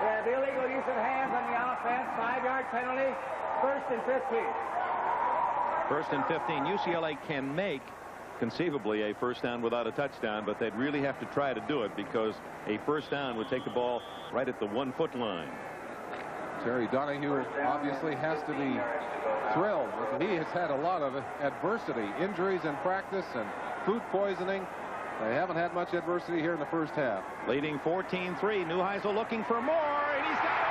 Yeah, the illegal use of hands on the offense. 5-yard penalty. 1st and 15. 1st and 15. UCLA can make conceivably a first down without a touchdown, but they'd really have to try to do it because a first down would take the ball right at the 1-foot line. Terry Donahue obviously has to be thrilled. He has had a lot of adversity, injuries in practice and food poisoning. They haven't had much adversity here in the first half. Leading 14-3. Neuheisel looking for more, and he's got it.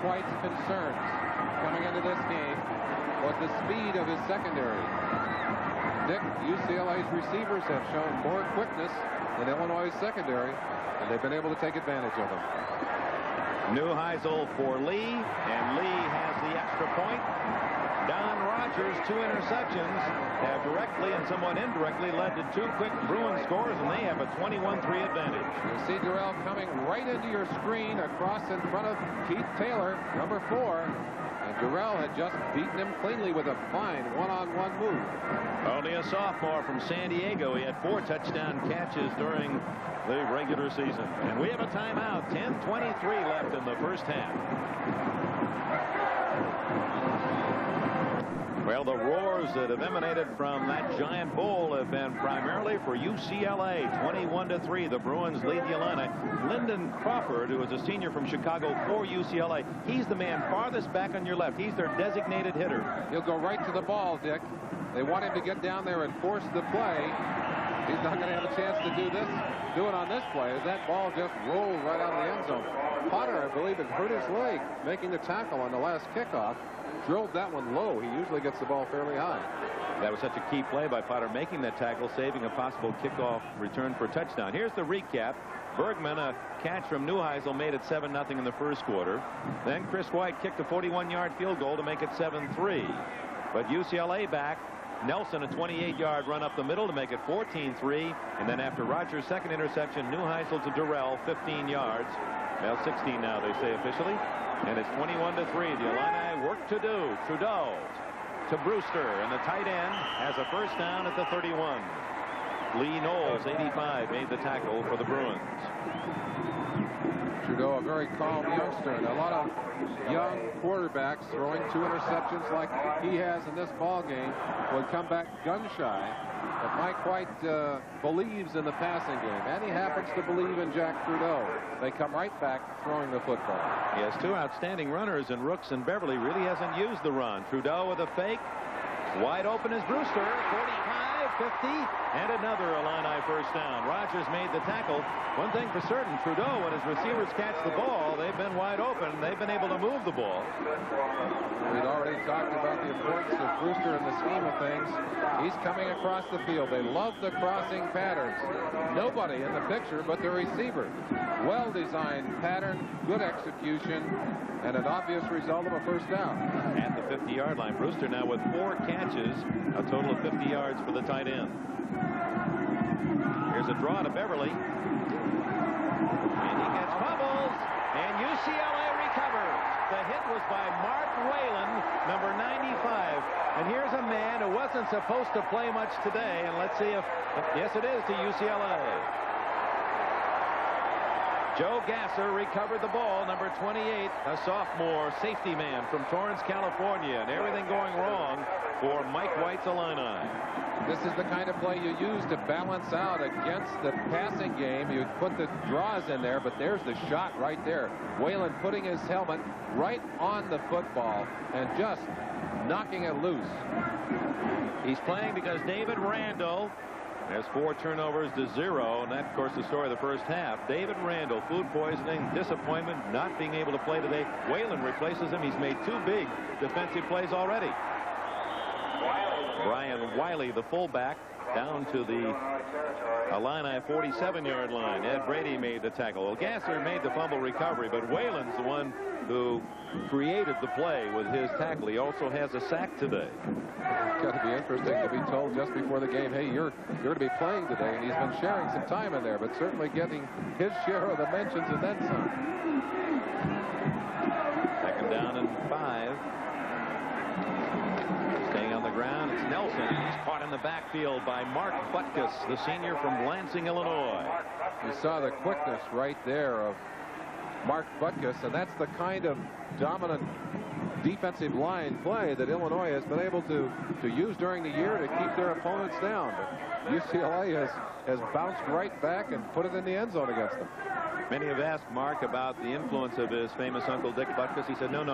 White's concerns coming into this game was the speed of his secondary. Dick, UCLA's receivers have shown more quickness than Illinois' secondary, and they've been able to take advantage of them. Neuheisel for Lee, and Lee has the extra point. Don Rogers, 2 interceptions, have directly and somewhat indirectly led to 2 quick Bruin scores, and they have a 21-3 advantage. You see Durrell coming right into your screen across in front of Keith Taylor, number 4. And Durrell had just beaten him cleanly with a fine one-on-one move. Only a sophomore from San Diego. He had 4 touchdown catches during the regular season. And we have a timeout. 10:23 left in the first half. Well, the roars that have emanated from that giant bowl have been primarily for UCLA. 21-3. The Bruins lead the Illini. Lyndon Crawford, who is a senior from Chicago for UCLA, he's the man farthest back on your left. He's their designated hitter. He'll go right to the ball, Dick. They want him to get down there and force the play. He's not going to have a chance to do it on this play, as that ball just rolled right out of the end zone. Potter, I believe, had hurt his leg making the tackle on the last kickoff. Drilled that one low. He usually gets the ball fairly high. That was such a key play by Potter, making that tackle, saving a possible kickoff return for a touchdown. Here's the recap. Bergman, a catch from Neuheisel, made it 7-0 in the first quarter. Then Chris White kicked a 41-yard field goal to make it 7-3. But UCLA back. Nelson, a 28-yard run up the middle to make it 14-3. And then after Rogers' second interception, Neuheisel to Durrell, 15 yards. Well, 16 now, they say officially. And it's 21-3. The Illini work to do. Trudeau to Brewster, and the tight end has a first down at the 31. Lee Knowles, 85, made the tackle for the Bruins. Trudeau, a very calm youngster, and a lot of young quarterbacks throwing 2 interceptions like he has in this ball game would come back gun shy. But Mike White believes in the passing game, and he happens to believe in Jack Trudeau. They come right back throwing the football. He has 2 outstanding runners in Rooks and Beverly. Really hasn't used the run. Trudeau with a fake. Wide open is Brewster. 45, 50, and another Illini first down. Rogers made the tackle. One thing for certain, Trudeau, when his receivers catch the ball, they've been wide open. They've been able to move the ball. We'd already talked about the importance of Brewster in the scheme of things. He's coming across the field. They love the crossing patterns. Nobody in the picture but the receiver. Well-designed pattern, good execution, and an obvious result of a first down. At the 50-yard line, Brewster now with 4 catches, a total of 50 yards for the tight end. Here's a draw to Beverly. And he gets fumbles, and UCLA recovers. The hit was by Mark Whalen, number 95. And here's a man who wasn't supposed to play much today, and let's see if yes, it is to UCLA. Joe Gasser recovered the ball, number 28, a sophomore safety man from Torrance, California, and everything going wrong for Mike White's Illini. This is the kind of play you use to balance out against the passing game. You put the draws in there, but there's the shot right there. Whalen putting his helmet right on the football and just knocking it loose. He's playing because David Randall has 4 turnovers to 0, and that, of course, the story of the first half. David Randall, food poisoning, disappointment, not being able to play today. Whalen replaces him. He's made 2 big defensive plays already. Brian Wiley, the fullback, down to the Illini 47-yard line. Ed Brady made the tackle. Well, Gasser made the fumble recovery, but Whalen's the one who created the play with his tackle. He also has a sack today. It's got to be interesting to be told just before the game, hey, you're to be playing today, and he's been sharing some time in there, but certainly getting his share of the mentions and then some. 2nd down and 5. Staying on the ground, it's Nelson. He's caught in the backfield by Mark Butkus, the senior from Lansing, Illinois. You saw the quickness right there of Mark Butkus, and that's the kind of dominant defensive line play that Illinois has been able to use during the year to keep their opponents down. But UCLA has bounced right back and put it in the end zone against them. Many have asked Mark about the influence of his famous uncle Dick Butkus. He said, no.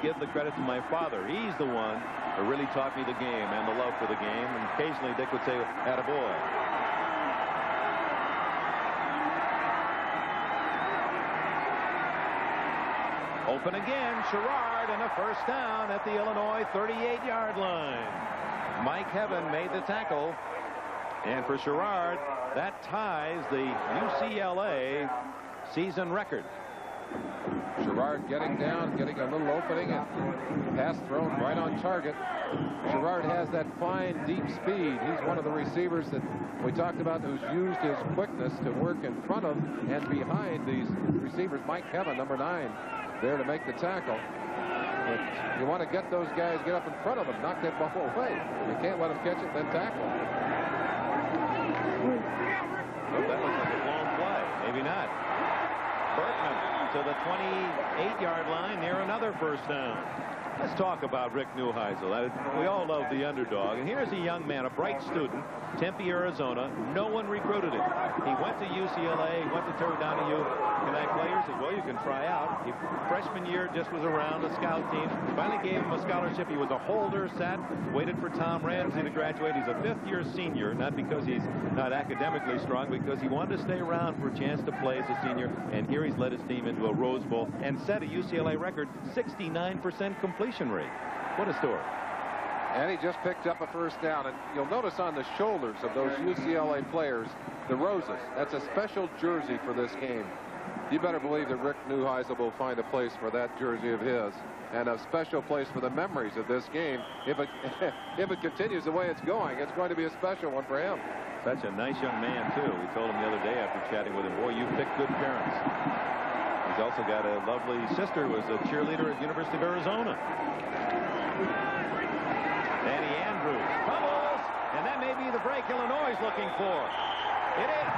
Give the credit to my father. He's the one who really taught me the game and the love for the game. And occasionally Dick would say, attaboy. Open again, Sherrard, and a first down at the Illinois 38-yard line. Mike Heaven made the tackle. And for Sherrard, that ties the UCLA season record. Sherrard getting down, getting a little opening, and pass thrown right on target. Sherrard has that fine, deep speed. He's one of the receivers that we talked about who's used his quickness to work in front of and behind these receivers. Mike Heaven, number 9, there to make the tackle. But you want to get those guys, get up in front of them, knock that ball away. You can't let them catch it, then tackle. Well, that looks like a blown play. Maybe not. Berkman to the 28-yard line near another first down. Let's talk about Rick Neuheisel. We all love the underdog. And here's a young man, a bright student, Tempe, Arizona. No one recruited him. He went to UCLA, he went to Terry Donahue. Can I play here? He said, well, you can try out. Freshman year just was around the scout team. Finally gave him a scholarship. He was a holder, sat, waited for Tom Ramsey to graduate. He's a 5th-year senior, not because he's not academically strong, because he wanted to stay around for a chance to play as a senior. And here he's led his team into a Rose Bowl and set a UCLA record, 69% completion rate. What a story. And he just picked up a first down. And you'll notice on the shoulders of those UCLA players, the roses. That's a special jersey for this game. You better believe that Rick Neuheisel will find a place for that jersey of his, and a special place for the memories of this game. If it continues the way it's going to be a special one for him. Such a nice young man, too. We told him the other day after chatting with him, boy, you picked good parents. He's also got a lovely sister who was a cheerleader at the University of Arizona. Danny Andrews fumbles, and that may be the break Illinois is looking for. It is.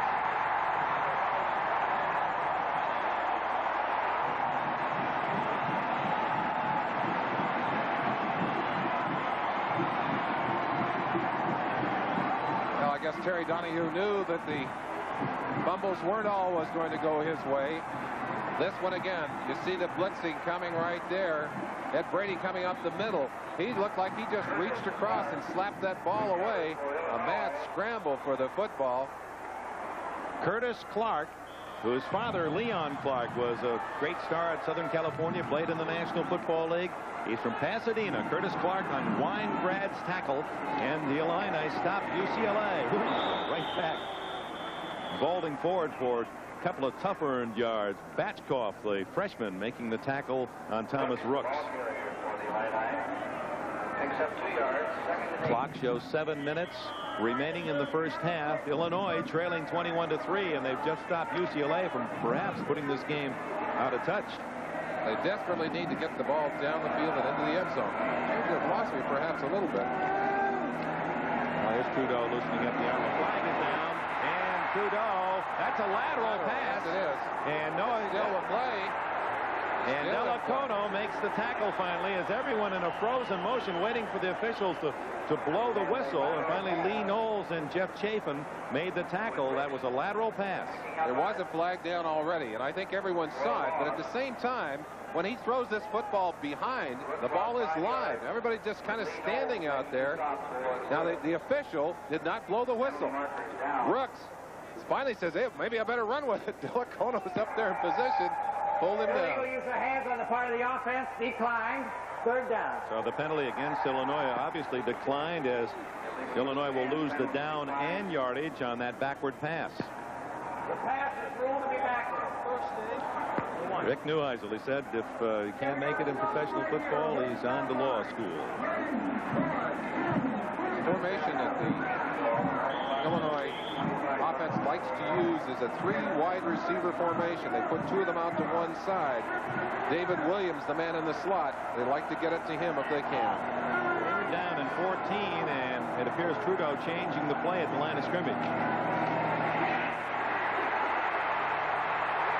Well, I guess Terry Donahue knew that the fumbles weren't always going to go his way. This one again, you see the blitzing coming right there. Ed Brady coming up the middle. He looked like he just reached across and slapped that ball away. A mad scramble for the football. Curtis Clark, whose father, Leon Clark, was a great star at Southern California, played in the National Football League. He's from Pasadena. Curtis Clark on Weingrad's tackle, and the Illini stop UCLA. Right back. Vaulting forward for a couple of tough earned yards. Batchkoff, the freshman, making the tackle on Thomas Rooks. Clock shows 7 minutes remaining in the first half. Illinois trailing 21-3, and they've just stopped UCLA from perhaps putting this game out of touch. They desperately need to get the ball down the field and into the end zone. Change their philosophy perhaps a little bit. Here's Trudeau loosening up the arm. The flag is down, and Trudeau. That's a lateral pass. Yes, it is. And Noah Still a play. And Delacono makes the tackle finally, as everyone in a frozen motion waiting for the officials to blow the whistle. And finally, Lee Knowles and Jeff Chafin made the tackle. That was a lateral pass. There was a flag down already, and I think everyone saw it. But at the same time, when he throws this football behind, the ball is live. Everybody's just kind of standing out there. Now, the official did not blow the whistle. Brooks finally says, hey, maybe I better run with it. Delacono's up there in position. Pulled him down. Illegal use of hands on the part of the offense declined. Third down. So the penalty against Illinois obviously declined, as Illinois will lose the down and yardage on that backward pass. The pass is ruled to be backward. Rick Neuheisel, he said if he can't make it in professional football, he's on to law school. The formation that the Illinois offense likes to use is a 3 wide receiver formation. They put 2 of them out to one side. David Williams, the man in the slot, they like to get it to him if they can. They're down in 14, and it appears Trudeau changing the play at the line of scrimmage.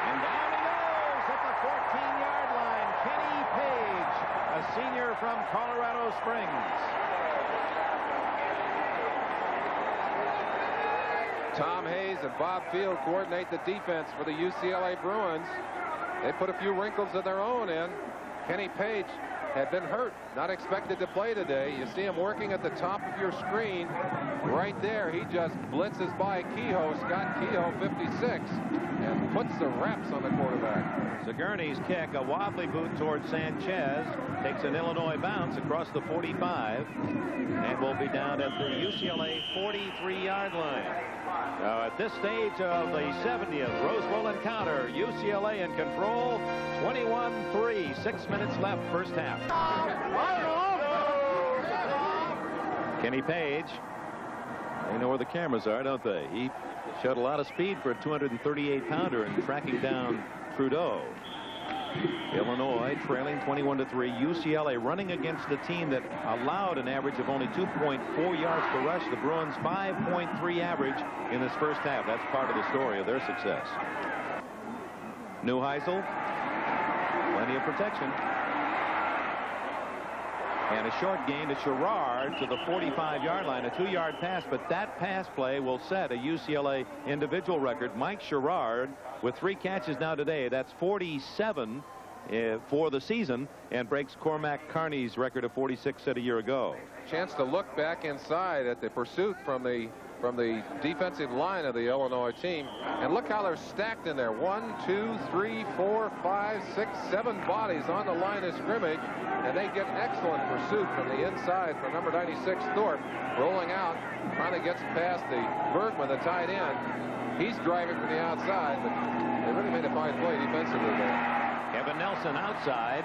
And down he goes at the 14-yard line. Kenny Page, a senior from Colorado Springs. Tom Hayes and Bob Field coordinate the defense for the UCLA Bruins. They put a few wrinkles of their own in. Kenny Page had been hurt, not expected to play today. You see him working at the top of your screen. Right there, he just blitzes by Kehoe, Scott Kehoe, 56, and puts the reps on the quarterback. Sigourney's kick, a wobbly boot towards Sanchez, takes an Illinois bounce across the 45, and will be down at the UCLA 43-yard line. Now, at this stage of the 70th Rose Bowl encounter, UCLA in control, 21-3, 6 minutes left, first half. Kenny Page, they know where the cameras are, don't they? He showed a lot of speed for a 238-pounder in tracking down Trudeau. Illinois trailing 21-3. UCLA running against a team that allowed an average of only 2.4 yards per rush. The Bruins 5.3 average in this first half. That's part of the story of their success. Neuheisel, plenty of protection. And a short gain to Sherrard to the 45-yard line, a 2-yard pass, but that pass play will set a UCLA individual record. Mike Sherrard with 3 catches now today. That's 47 for the season, and breaks Cormac Carney's record of 46 set a year ago. Chance to look back inside at the pursuit from the defensive line of the Illinois team, and look how they're stacked in there. 1, 2, 3, 4, 5, 6, 7 bodies on the line of scrimmage, and they get excellent pursuit from the inside from number 96 Thorpe, rolling out, finally gets past the Bergman, the tight end. He's driving from the outside, but they really made a fine play defensively there. Kevin Nelson outside,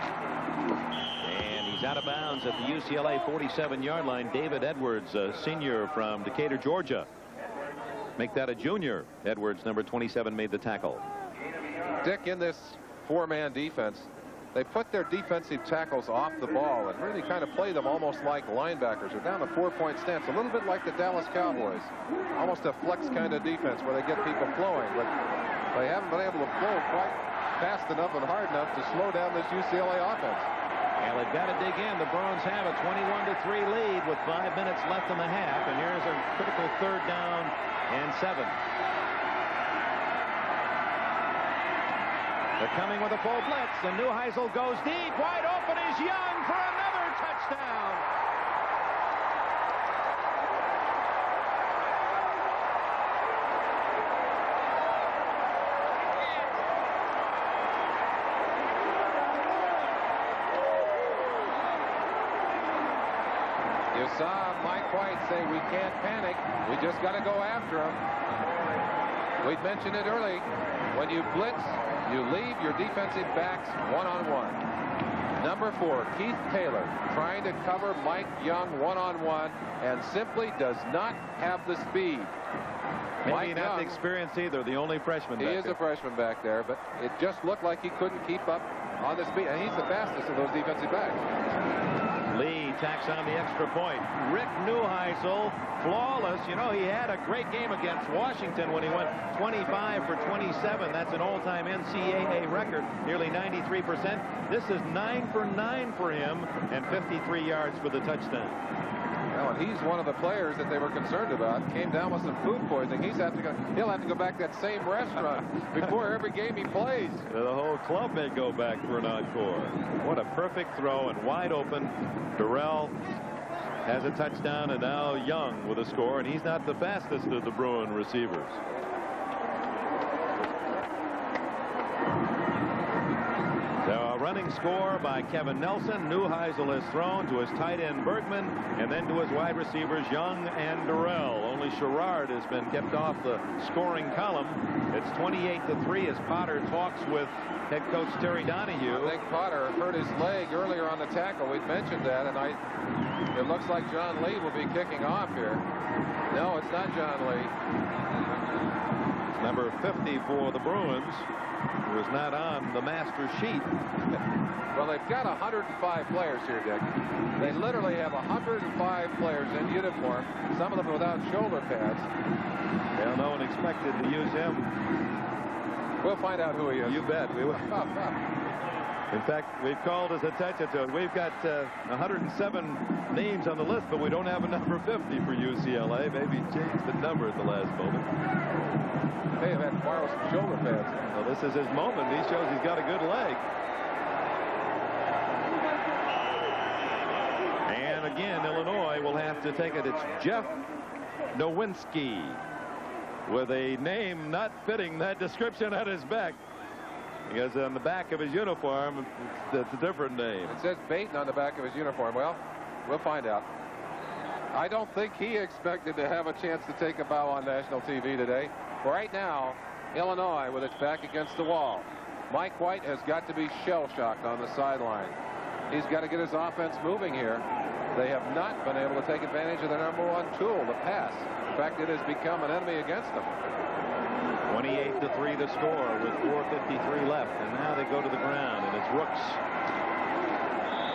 and he's out of bounds at the UCLA 47-yard line. David Edwards, a senior from Decatur, Georgia. Make that a junior. Edwards, number 27, made the tackle. Dick, in this 4-man defense, they put their defensive tackles off the ball and really kind of play them almost like linebackers. They're down a 4-point stance, a little bit like the Dallas Cowboys. Almost a flex kind of defense where they get people flowing, but they haven't been able to flow quite fast enough and hard enough to slow down this UCLA offense. Well, they've got to dig in. The Bruins have a 21-3 lead with 5 minutes left in the half, and here's a critical 3rd down and 7. They're coming with a full blitz, and Neuheisel goes deep. Wide open is Young for another touchdown. You saw Mike White say, we can't panic. We just got to go after him. We'd mentioned it early. When you blitz, you leave your defensive backs one-on-one. Number 4, Keith Taylor, trying to cover Mike Young one-on-one, and simply does not have the speed. Maybe not the experience either, the only freshman back there. He is a freshman back there, but it just looked like he couldn't keep up on the speed, and he's the fastest of those defensive backs. Lee tacks on the extra point. Rick Neuheisel, flawless. You know, he had a great game against Washington when he went 25 for 27. That's an all-time NCAA record, nearly 93%. This is 9 for 9 for him and 53 yards for the touchdown. Well, and he's one of the players that they were concerned about. Came down with some food poisoning. He'll have to go back to that same restaurant before every game he plays. The whole club may go back for an encore. What a perfect throw and wide open. Durrell has a touchdown, and now Young with a score, and he's not the fastest of the Bruin receivers. The running score by Kevin Nelson. Neuheisel has thrown to his tight end Bergman, and then to his wide receivers Young and Durrell. Only Sherrard has been kept off the scoring column. It's 28-3 as Potter talks with head coach Terry Donahue. I think Potter hurt his leg earlier on the tackle. We'd mentioned that, and it looks like John Lee will be kicking off here. No, it's not John Lee. It's number 50 for the Bruins, who is not on the master sheet. Well, they've got 105 players here, Dick. They literally have 105 players in uniform, some of them without shoulder pads. Well, no one expected to use him. We'll find out who he is. You bet. We will. In fact, we've called his attention to it. We've got 107 names on the list, but we don't have a number 50 for UCLA. Maybe changed the number at the last moment. They have had to borrow some shoulder pads. Well, this is his moment. He shows he's got a good leg. And again, Illinois will have to take it. It's Jeff Nowinski with a name not fitting that description on his back. Because on the back of his uniform, it's a different name. It says Baton on the back of his uniform. Well, we'll find out. I don't think he expected to have a chance to take a bow on national TV today. Right now, Illinois with its back against the wall. Mike White has got to be shell-shocked on the sideline. He's got to get his offense moving here. They have not been able to take advantage of their #1 tool, the pass. In fact, it has become an enemy against them. 28-3 the score with 4:53 left, and now they go to the ground, and it's Rooks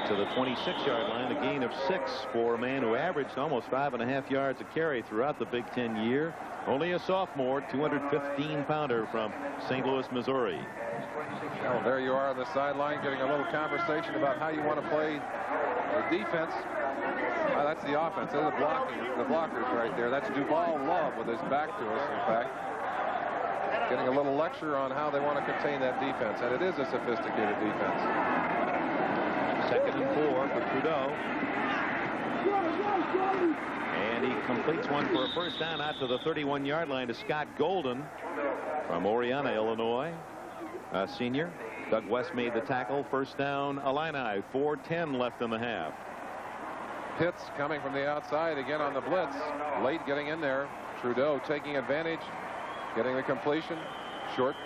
to the 26-yard line, a gain of 6 for a man who averaged almost 5.5 yards a carry throughout the Big Ten year. Only a sophomore, 215-pounder from St. Louis, Missouri. Well, there you are on the sideline getting a little conversation about how you want to play the defense. That's the offense. They're the blockers right there. That's Duval Love with his back to us, in fact. Getting a little lecture on how they want to contain that defense, and it is a sophisticated defense. 2nd and 4 for Trudeau. And he completes one for a first down out to the 31-yard line to Scott Golden from Oriana, Illinois. A senior. Doug West made the tackle. First down, Illini. 4:10 left in the half. Pitts coming from the outside again on the blitz. Late getting in there. Trudeau taking advantage. Getting the completion. Short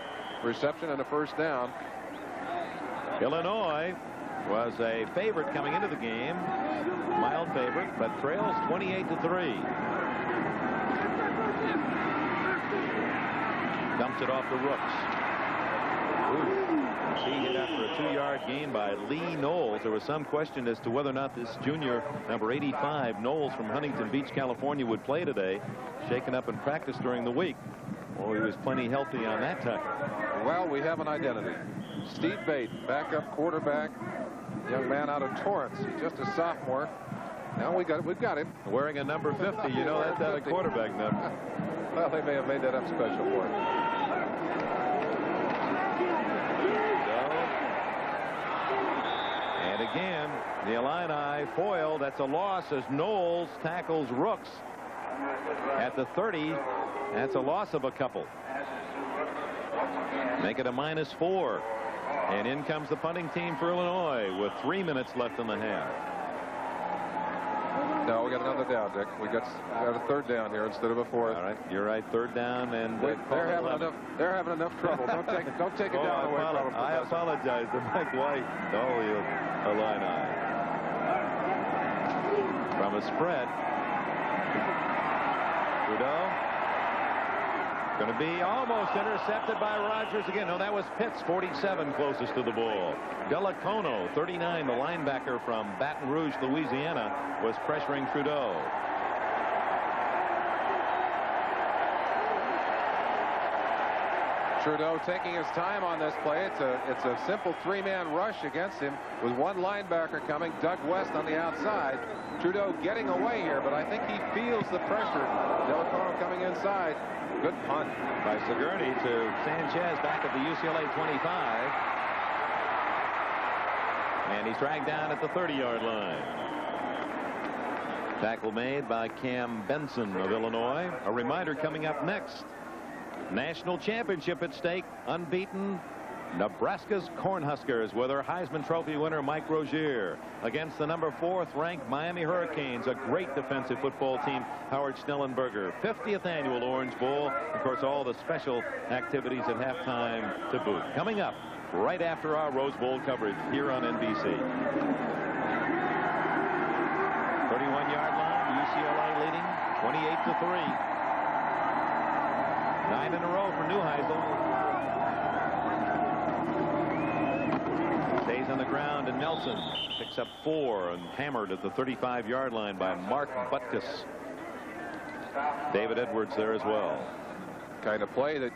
reception and a first down. Illinois was a favorite coming into the game. Mild favorite, but trails 28-3. Dumps it off to Rooks. He hit after a 2-yard gain by Lee Knowles. There was some question as to whether or not this junior, number 85, Knowles from Huntington Beach, California, would play today. Shaken up in practice during the week. Oh, he was plenty healthy on that tackle. Well, we have an identity. Steve Bate, backup quarterback, young man out of Torrance. He's just a sophomore. Now we've got him. Wearing a number 50. You know that's not a quarterback number. Well, they may have made that up special for him. And again, the Illini foil. That's a loss as Knowles tackles Rooks at the 30. That's a loss of a couple. Make it a -4. And in comes the punting team for Illinois with 3 minutes left in the half. No, we got another down, Dick. We got a third down here instead of a fourth. All right, you're right. Third down, and they're having enough trouble. Don't take it down away from them. I apologize to Mike White. Oh, the Illini from a spread. Trudeau Going to be almost intercepted by Rogers again. No, that was Pitts, 47, closest to the ball. Delacono, 39, the linebacker from Baton Rouge, Louisiana, was pressuring Trudeau. Trudeau taking his time on this play. It's a simple three-man rush against him with one linebacker coming, Doug West on the outside. Trudeau getting away here, but I think he feels the pressure. Delacono coming inside. Good punt by Sigourney to Sanchez back at the UCLA 25. And he's dragged down at the 30-yard line. Tackle made by Cam Benson of Illinois. A reminder coming up next. National championship at stake. Unbeaten Nebraska's Cornhuskers with their Heisman Trophy winner Mike Rozier against the number 4th ranked Miami Hurricanes, a great defensive football team. Howard Schnellenberger, 50th annual Orange Bowl. Of course, all the special activities at halftime to boot. Coming up right after our Rose Bowl coverage here on NBC. 31-yard line, UCLA leading 28-3. 9 in a row for Neuheisel. Stays on the ground, and Nelson picks up 4 and hammered at the 35-yard line by Mark Butkus. David Edwards there as well. Kind of play that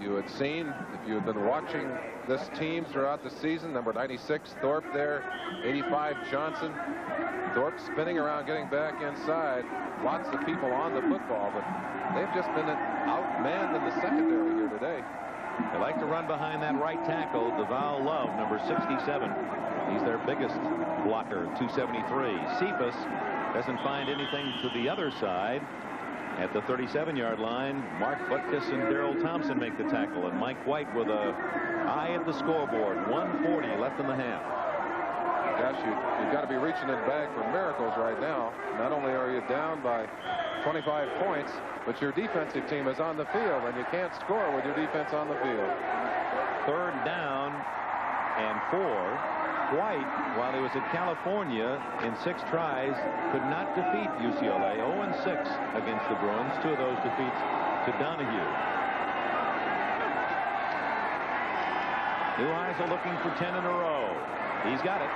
you had seen if you had been watching this team throughout the season. Number 96 Thorpe there, 85 Johnson. Thorpe spinning around, getting back inside. Lots of people on the football, but they've just been outmanned in the secondary here today. They like to run behind that right tackle, Deval Love, number 67. He's their biggest blocker, 273. Cephas doesn't find anything to the other side. At the 37-yard line, Mark Butkus and Darrell Thompson make the tackle, and Mike White with a eye at the scoreboard. 1:40 left in the half. Gosh, you've got to be reaching in the bag for miracles right now. Not only are you down by 25 points, but your defensive team is on the field, and you can't score with your defense on the field. 3rd down and 4. White, while he was at California in 6 tries, could not defeat UCLA. 0-6 against the Bruins. 2 of those defeats to Donahue. Neuheisel looking for 10 in a row. He's got it.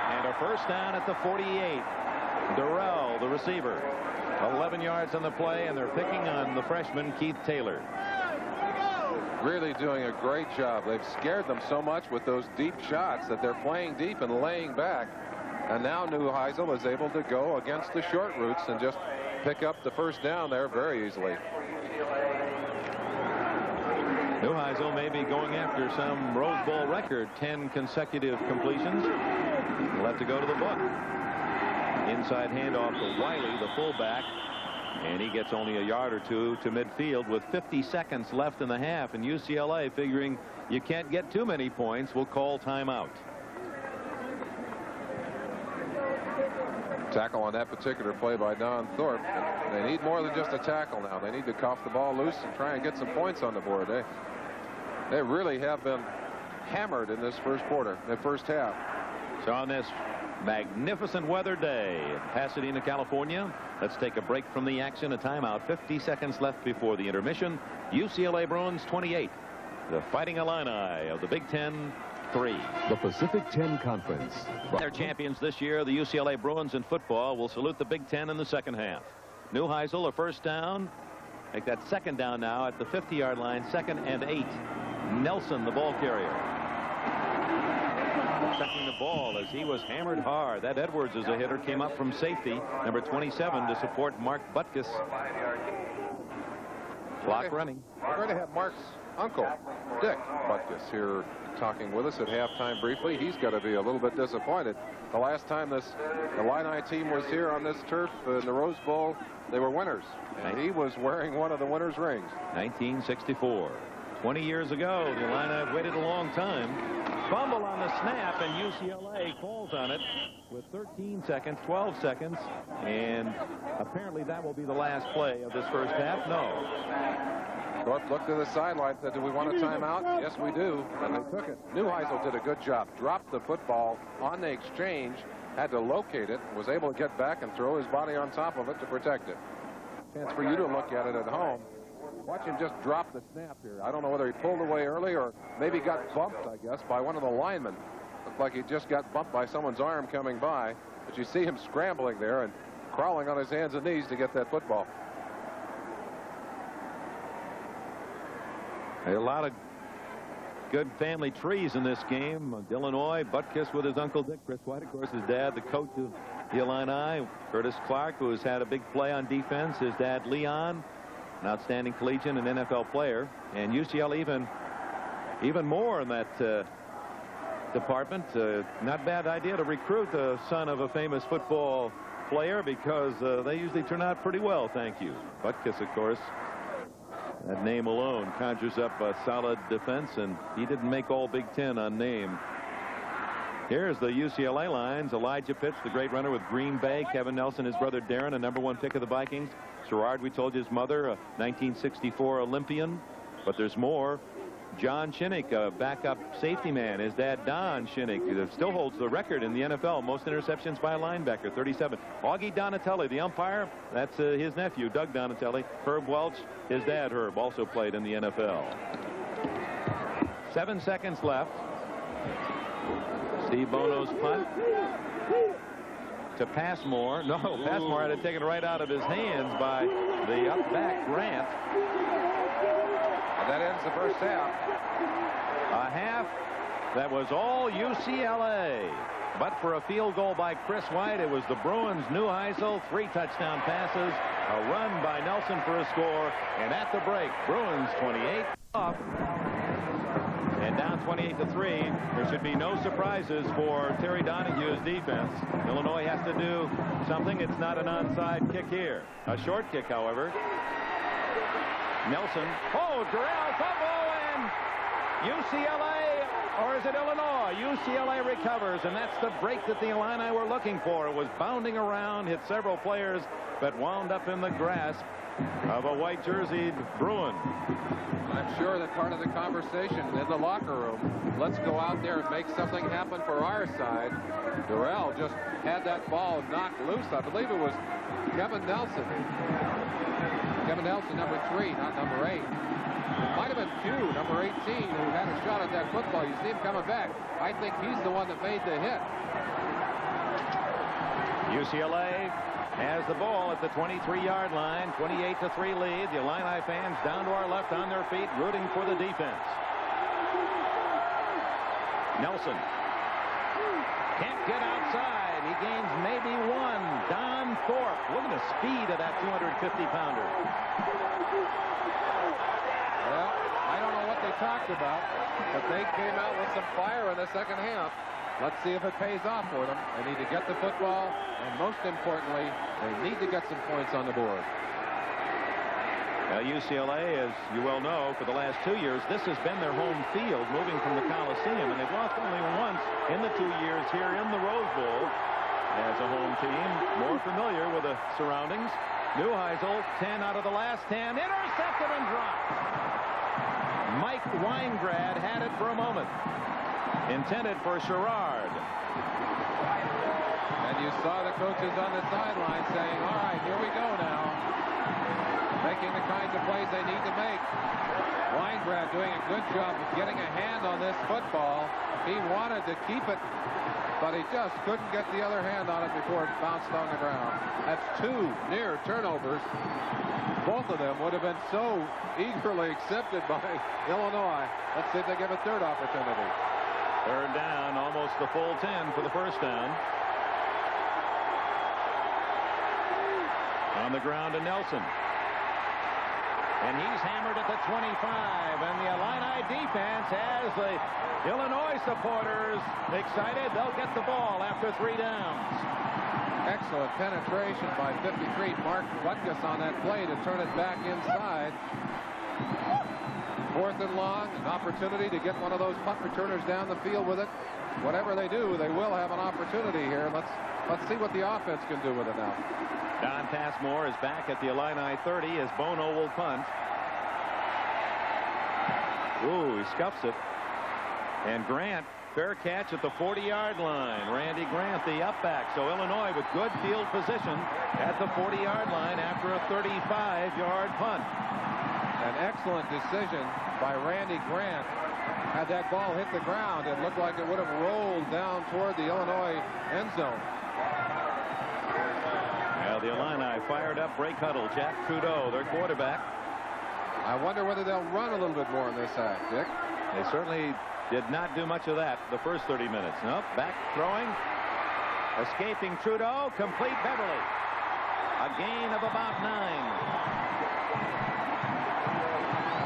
And a first down at the 48. Durrell, the receiver. 11 yards on the play, and they're picking on the freshman Keith Taylor. Really doing a great job. They've scared them so much with those deep shots that they're playing deep and laying back. And now Neuheisel is able to go against the short routes and just pick up the first down there very easily. Neuheisel may be going after some Rose Bowl record, 10 consecutive completions. He'll have to go to the book. Inside handoff to Wiley, the fullback, and he gets only a yard or 2 to midfield with 50 seconds left in the half, and UCLA figuring you can't get too many points will call timeout. Tackle on that particular play by Don Thorpe. They need more than just a tackle now. They need to cough the ball loose and try and get some points on the board. They really have been hammered in this first quarter, the first half. So on this magnificent weather day in Pasadena, California, let's take a break from the action. A timeout. 50 seconds left before the intermission. UCLA Bruins 28. The Fighting Illini of the Big Ten 3. The Pacific 10 Conference. They're champions this year. The UCLA Bruins in football will salute the Big Ten in the second half. Neuheisel, a first down. Make that second down now at the 50-yard line. 2nd and 8. Nelson, the ball carrier. Checking the ball as he was hammered hard. That Edwards is a hitter. Came up from safety. Number 27 to support Mark Butkus. Clock running. We're going to have Mark's uncle, Dick Butkus, here talking with us at halftime briefly. He's got to be a little bit disappointed. The last time the Illini team was here on this turf in the Rose Bowl, they were winners. And he was wearing one of the winners' rings. 1964. 20 years ago, the Illini waited a long time. Fumble on the snap, and UCLA calls on it with 13 seconds, 12 seconds, and apparently that will be the last play of this first half. No. Thorpe looked to the sideline, said, do we want a timeout? Yes, we do. And they took it. Neuheisel did a good job. Dropped the football on the exchange, had to locate it, was able to get back and throw his body on top of it to protect it. Chance for you to look at it at home. Watch him just drop the snap here. I don't know whether he pulled away early or maybe got bumped, I guess, by one of the linemen. Looked like he just got bumped by someone's arm coming by. But you see him scrambling there and crawling on his hands and knees to get that football. A lot of good family trees in this game. Illinois, Butkus with his uncle Dick. Chris White, of course, his dad, the coach of the Illini. Curtis Clark, who has had a big play on defense. His dad, Leon, an outstanding collegiate and NFL player. And UCLA even more in that department. Not bad idea to recruit the son of a famous football player, because they usually turn out pretty well, thank you. Butkus, of course, that name alone conjures up a solid defense, and he didn't make all Big Ten on name. Here's the UCLA lines. Elijah Pitts, the great runner with Green Bay. Kevin Nelson, his brother Darren, a #1 pick of the Vikings. Sherrard, we told you, his mother, a 1964 Olympian. But there's more. John Shinnick, a backup safety man. His dad, Don Shinnick, still holds the record in the NFL. Most interceptions by a linebacker, 37. Augie Donatelli, the umpire, that's his nephew, Doug Donatelli. Herb Welch, his dad, Herb, also played in the NFL. 7 seconds left. Steve Bono's punt to Passmore. No, Passmore had it taken right out of his hands by the up back Grant. And that ends the first half. A half that was all UCLA. But for a field goal by Chris White, it was the Bruins' Neuheisel, 3 touchdown passes, a run by Nelson for a score, and at the break, Bruins 28 up. And down 28-3. There should be no surprises for Terry Donahue's defense. Illinois has to do something. It's not an onside kick here. A short kick, however. Nelson. Oh, Durrell fumble, and UCLA, or is it Illinois? UCLA recovers, and that's the break that the Illini were looking for. It was bounding around, hit several players, but wound up in the grasp of a white jerseyed Bruin. I'm sure that part of the conversation in the locker room, let's go out there and make something happen for our side. Durrell just had that ball knocked loose. I believe it was Kevin Nelson. Kevin Nelson, number 3, not number 8. It might have been Q, number 18, who had a shot at that football. You see him coming back. I think he's the one that made the hit. UCLA has the ball at the 23-yard line. 28-3 lead. The Illini fans down to our left on their feet, rooting for the defense. Nelson can't get outside. He gains maybe 1. Don Thorpe. Look at the speed of that 250-pounder. Well, I don't know what they talked about, but they came out with some fire in the second half. Let's see if it pays off for them. They need to get the football, and most importantly, they need to get some points on the board. Now, UCLA, as you well know, for the last 2 years, this has been their home field, moving from the Coliseum, and they've lost only once in the 2 years here in the Rose Bowl. As a home team, more familiar with the surroundings. Neuheisel, 10 out of the last 10, intercepted and dropped. Mike Weingrad had it for a moment. Intended for Sherrard. And you saw the coaches on the sideline saying, all right, here we go now. Making the kinds of plays they need to make. Weingrad doing a good job of getting a hand on this football. He wanted to keep it, but he just couldn't get the other hand on it before it bounced on the ground. That's 2 near turnovers. Both of them would have been so eagerly accepted by Illinois. Let's see if they give a third opportunity. Third down, almost the full 10 for the first down. On the ground to Nelson. And he's hammered at the 25. And the Illini defense has the Illinois supporters excited. They'll get the ball after 3 downs. Excellent penetration by 53 Mark Butkus on that play to turn it back inside. 4th and long, an opportunity to get one of those punt returners down the field with it. Whatever they do, they will have an opportunity here. Let's see what the offense can do with it now. Don Passmore is back at the Illini 30 as Bono will punt. Ooh, he scuffs it. And Grant, fair catch at the 40-yard line. Randy Grant, the upback. So Illinois with good field position at the 40-yard line after a 35-yard punt. An excellent decision by Randy Grant. Had that ball hit the ground, it looked like it would have rolled down toward the Illinois end zone. Well, the Illini fired up break huddle. Jack Trudeau, their quarterback. I wonder whether they'll run a little bit more in this act, Dick. They certainly did not do much of that the first 30 minutes. Nope, back throwing. Escaping Trudeau, complete Beverly. A gain of about 9.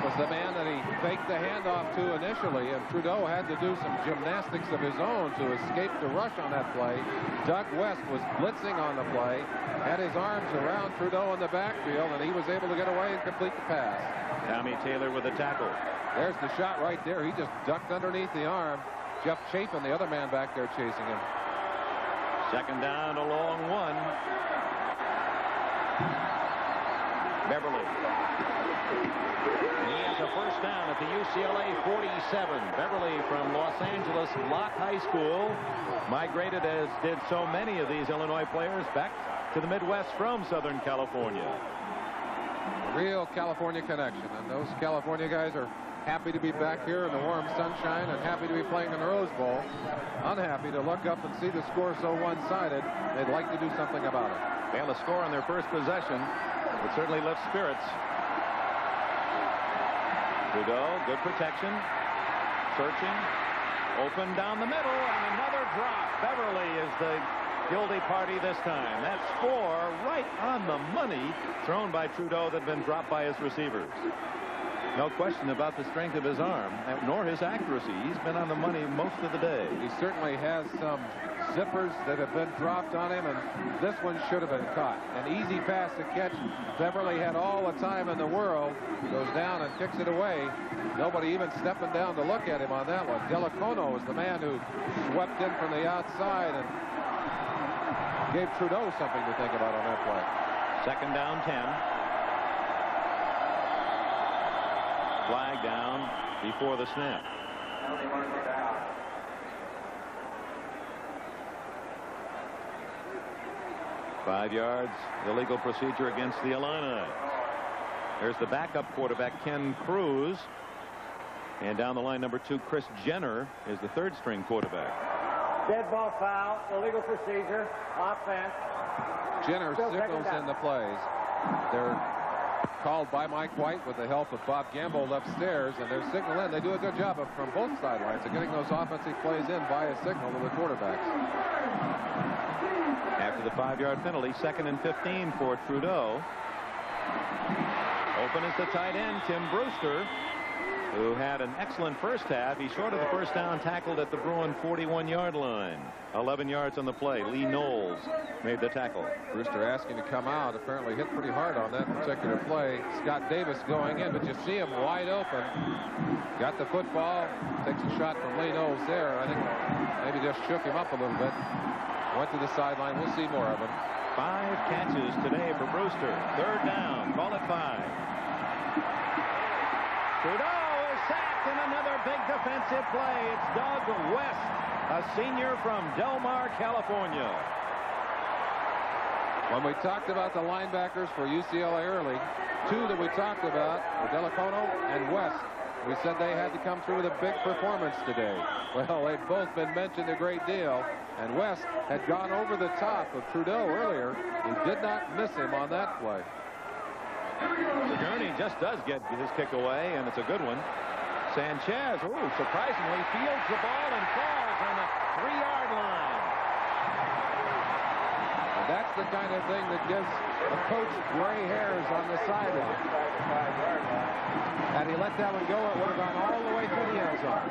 Was the man that he faked the handoff to initially, and Trudeau had to do some gymnastics of his own to escape the rush on that play. Doug West was blitzing on the play, had his arms around Trudeau in the backfield, and he was able to get away and complete the pass. Tommy Taylor with a tackle. There's the shot right there. He just ducked underneath the arm. Jeff Chapin, the other man back there chasing him. Second down, a long one. Beverly. He has a first down at the UCLA 47. Beverly from Los Angeles Locke High School migrated, as did so many of these Illinois players, back to the Midwest from Southern California. A real California connection, and those California guys are happy to be back here in the warm sunshine and happy to be playing in the Rose Bowl. Unhappy to look up and see the score so one-sided. They'd like to do something about it. Well, a score on their first possession would certainly lift spirits. Trudeau, good protection. Searching. Open down the middle, and another drop. Beverly is the guilty party this time. That score right on the money thrown by Trudeau that had been dropped by his receivers. No question about the strength of his arm, nor his accuracy. He's been on the money most of the day. He certainly has some zippers that have been dropped on him, and this one should have been caught. An easy pass to catch. Beverly had all the time in the world. Goes down and kicks it away. Nobody even stepping down to look at him on that one. Delacono was the man who swept in from the outside and gave Trudeau something to think about on that play. Second down, 10. Flag down before the snap. Five yards, illegal procedure against the Illini. There's the backup quarterback, Ken Cruz. And down the line, number 2, Chris Jenner, is the third-string quarterback. Dead ball foul, illegal procedure, offense. Jenner signals in the plays. They're called by Mike White with the help of Bob Gamble upstairs, and they're signaling in. They do a good job from both sidelines of getting those offensive plays in via signal to the quarterbacks. After the 5-yard penalty, 2nd and 15 for Trudeau. Open is the tight end, Tim Brewster, who had an excellent first half. He's short of the first down, tackled at the Bruin 41-yard line. 11 yards on the play. Lee Knowles made the tackle. Brewster asking to come out. Apparently hit pretty hard on that particular play. Scott Davis going in, but you see him wide open. Got the football. Takes a shot from Lee Knowles there. I think maybe just shook him up a little bit. Went to the sideline. We'll see more of him. 5 catches today for Brewster. Third down. Call it 5. Trudeau is sacked, and another big defensive play. It's Doug West, a senior from Del Mar, California. When we talked about the linebackers for UCLA early, 2 that we talked about were Delacono and West. We said they had to come through with a big performance today. Well, they've both been mentioned a great deal, and West had gone over the top of Trudeau earlier. He did not miss him on that play. Gurney just does get his kick away, and it's a good one. Sanchez, surprisingly, fields the ball and falls on the 3-yard line. And that's the kind of thing that gives a coach gray hairs on the sideline. Had he let that one go, it would have gone all the way through the end zone.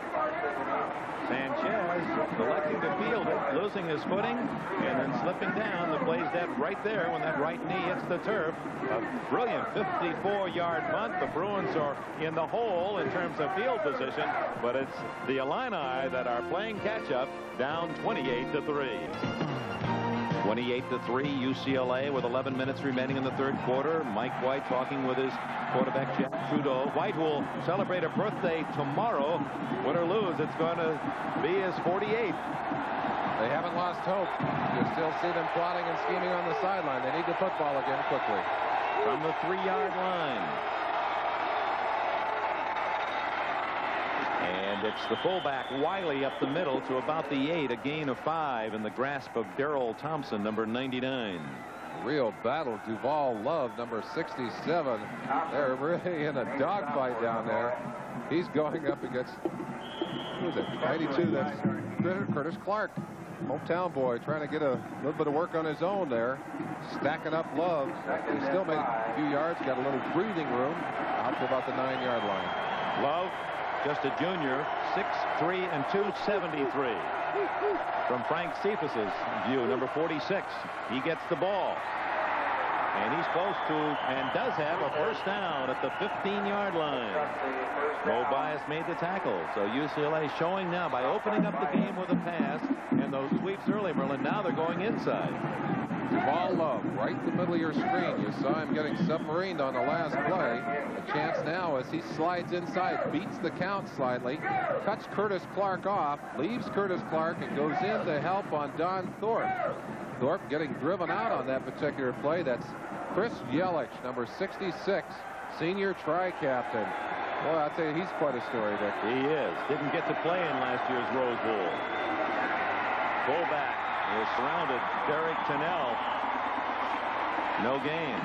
Sanchez electing to field it, losing his footing, and then slipping down. The play's dead right there when that right knee hits the turf. A brilliant 54-yard punt. The Bruins are in the hole in terms of field position, but it's the Illini that are playing catch-up, down 28-3. 28-3, UCLA with 11 minutes remaining in the third quarter. Mike White talking with his quarterback, Jack Trudeau. White will celebrate a birthday tomorrow. Win or lose, it's going to be his 48th. They haven't lost hope. You still see them plotting and scheming on the sideline. They need the football again quickly. From the 3-yard line. And it's the fullback Wiley up the middle to about the 8, a gain of 5 in the grasp of Darrell Thompson, number 99. Real battle. Duval Love, number 67. They're really in a dogfight down there. He's going up against, who is it, 92? That's Curtis Clark, hometown boy, trying to get a little bit of work on his own there. Stacking up Love. He still made a few yards, got a little breathing room out to about the 9-yard line. Love, just a junior, 6'3" and 273. From Frank Cephas's view, number 46. He gets the ball. And he's close to, and does have, a first down at the 15-yard line. Mo Bias made the tackle. So UCLA showing now by opening up the game with a pass and those sweeps early, Merlin. Now they're going inside. Duval Love, right in the middle of your screen. You saw him getting submarined on the last play. A chance now as he slides inside, beats the count slightly, cuts Curtis Clark off, leaves Curtis Clark, and goes in to help on Don Thorpe. Thorpe getting driven out on that particular play. That's Chris Yelich, number 66, senior tri-captain. Boy, I'll tell you, he's quite a story, Dick. He is. Didn't get to play in last year's Rose Bowl. Fullback is surrounded. Derek Tennell. No gain.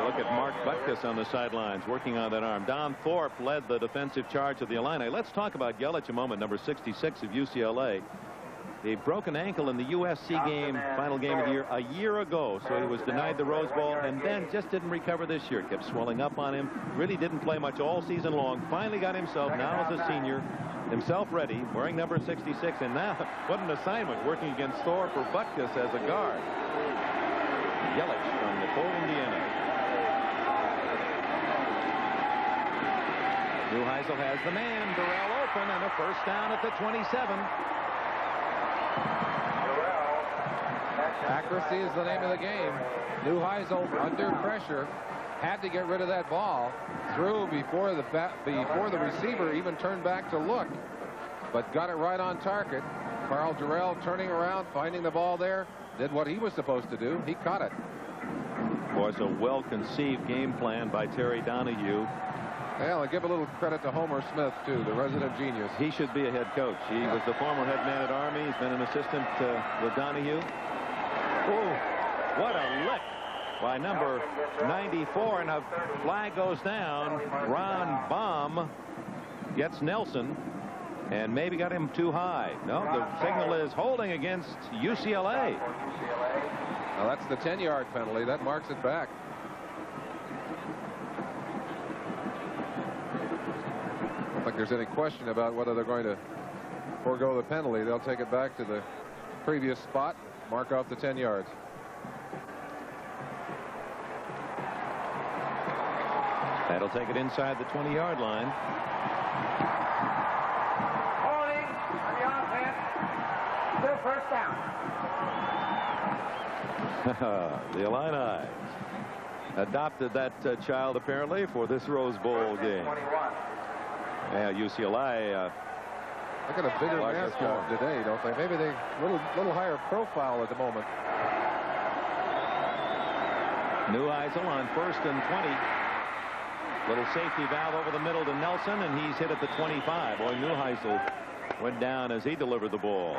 Look at Mark Butkus on the sidelines working on that arm. Don Thorpe led the defensive charge of the Illini. Let's talk about Yelich a moment, number 66 of UCLA. He broke an ankle in the USC game, final game of the year, a year ago. So he was denied the Rose Bowl and then just didn't recover this year. Kept swelling up on him. Really didn't play much all season long. Finally got himself, now as a senior, himself ready, wearing number 66. And now, what an assignment, working against Thorpe for Butkus as a guard. Yelich from Nicole, Indiana. Neuheisel has the man. Burrell open and a first down at the 27. Accuracy is the name of the game. Neuheisel under pressure had to get rid of that ball. Threw before the receiver even turned back to look, but got it right on target. Carl Durrell turning around, finding the ball there, did what he was supposed to do. He caught it. Boy, it's a well-conceived game plan by Terry Donahue. Well, I give a little credit to Homer Smith, too, the resident genius. He should be a head coach. He was the former head man at Army. He's been an assistant with Donahue. Oh, what a lick by number 94, and a flag goes down. Ron Baum gets Nelson and maybe got him too high. No, the signal is holding against UCLA. Now that's the 10-yard penalty. That marks it back. I don't think there's any question about whether they're going to forego the penalty. They'll take it back to the previous spot, mark off the 10 yards. That'll take it inside the 20-yard line. Holding on the offense. Still first down. The Illini adopted that child apparently for this Rose Bowl game. Yeah, UCLA. They got a bigger mascot today, don't they? Maybe they little higher profile at the moment. Neuheisel on 1st and 20. Little safety valve over the middle to Nelson, and he's hit at the 25. Boy, Neuheisel went down as he delivered the ball.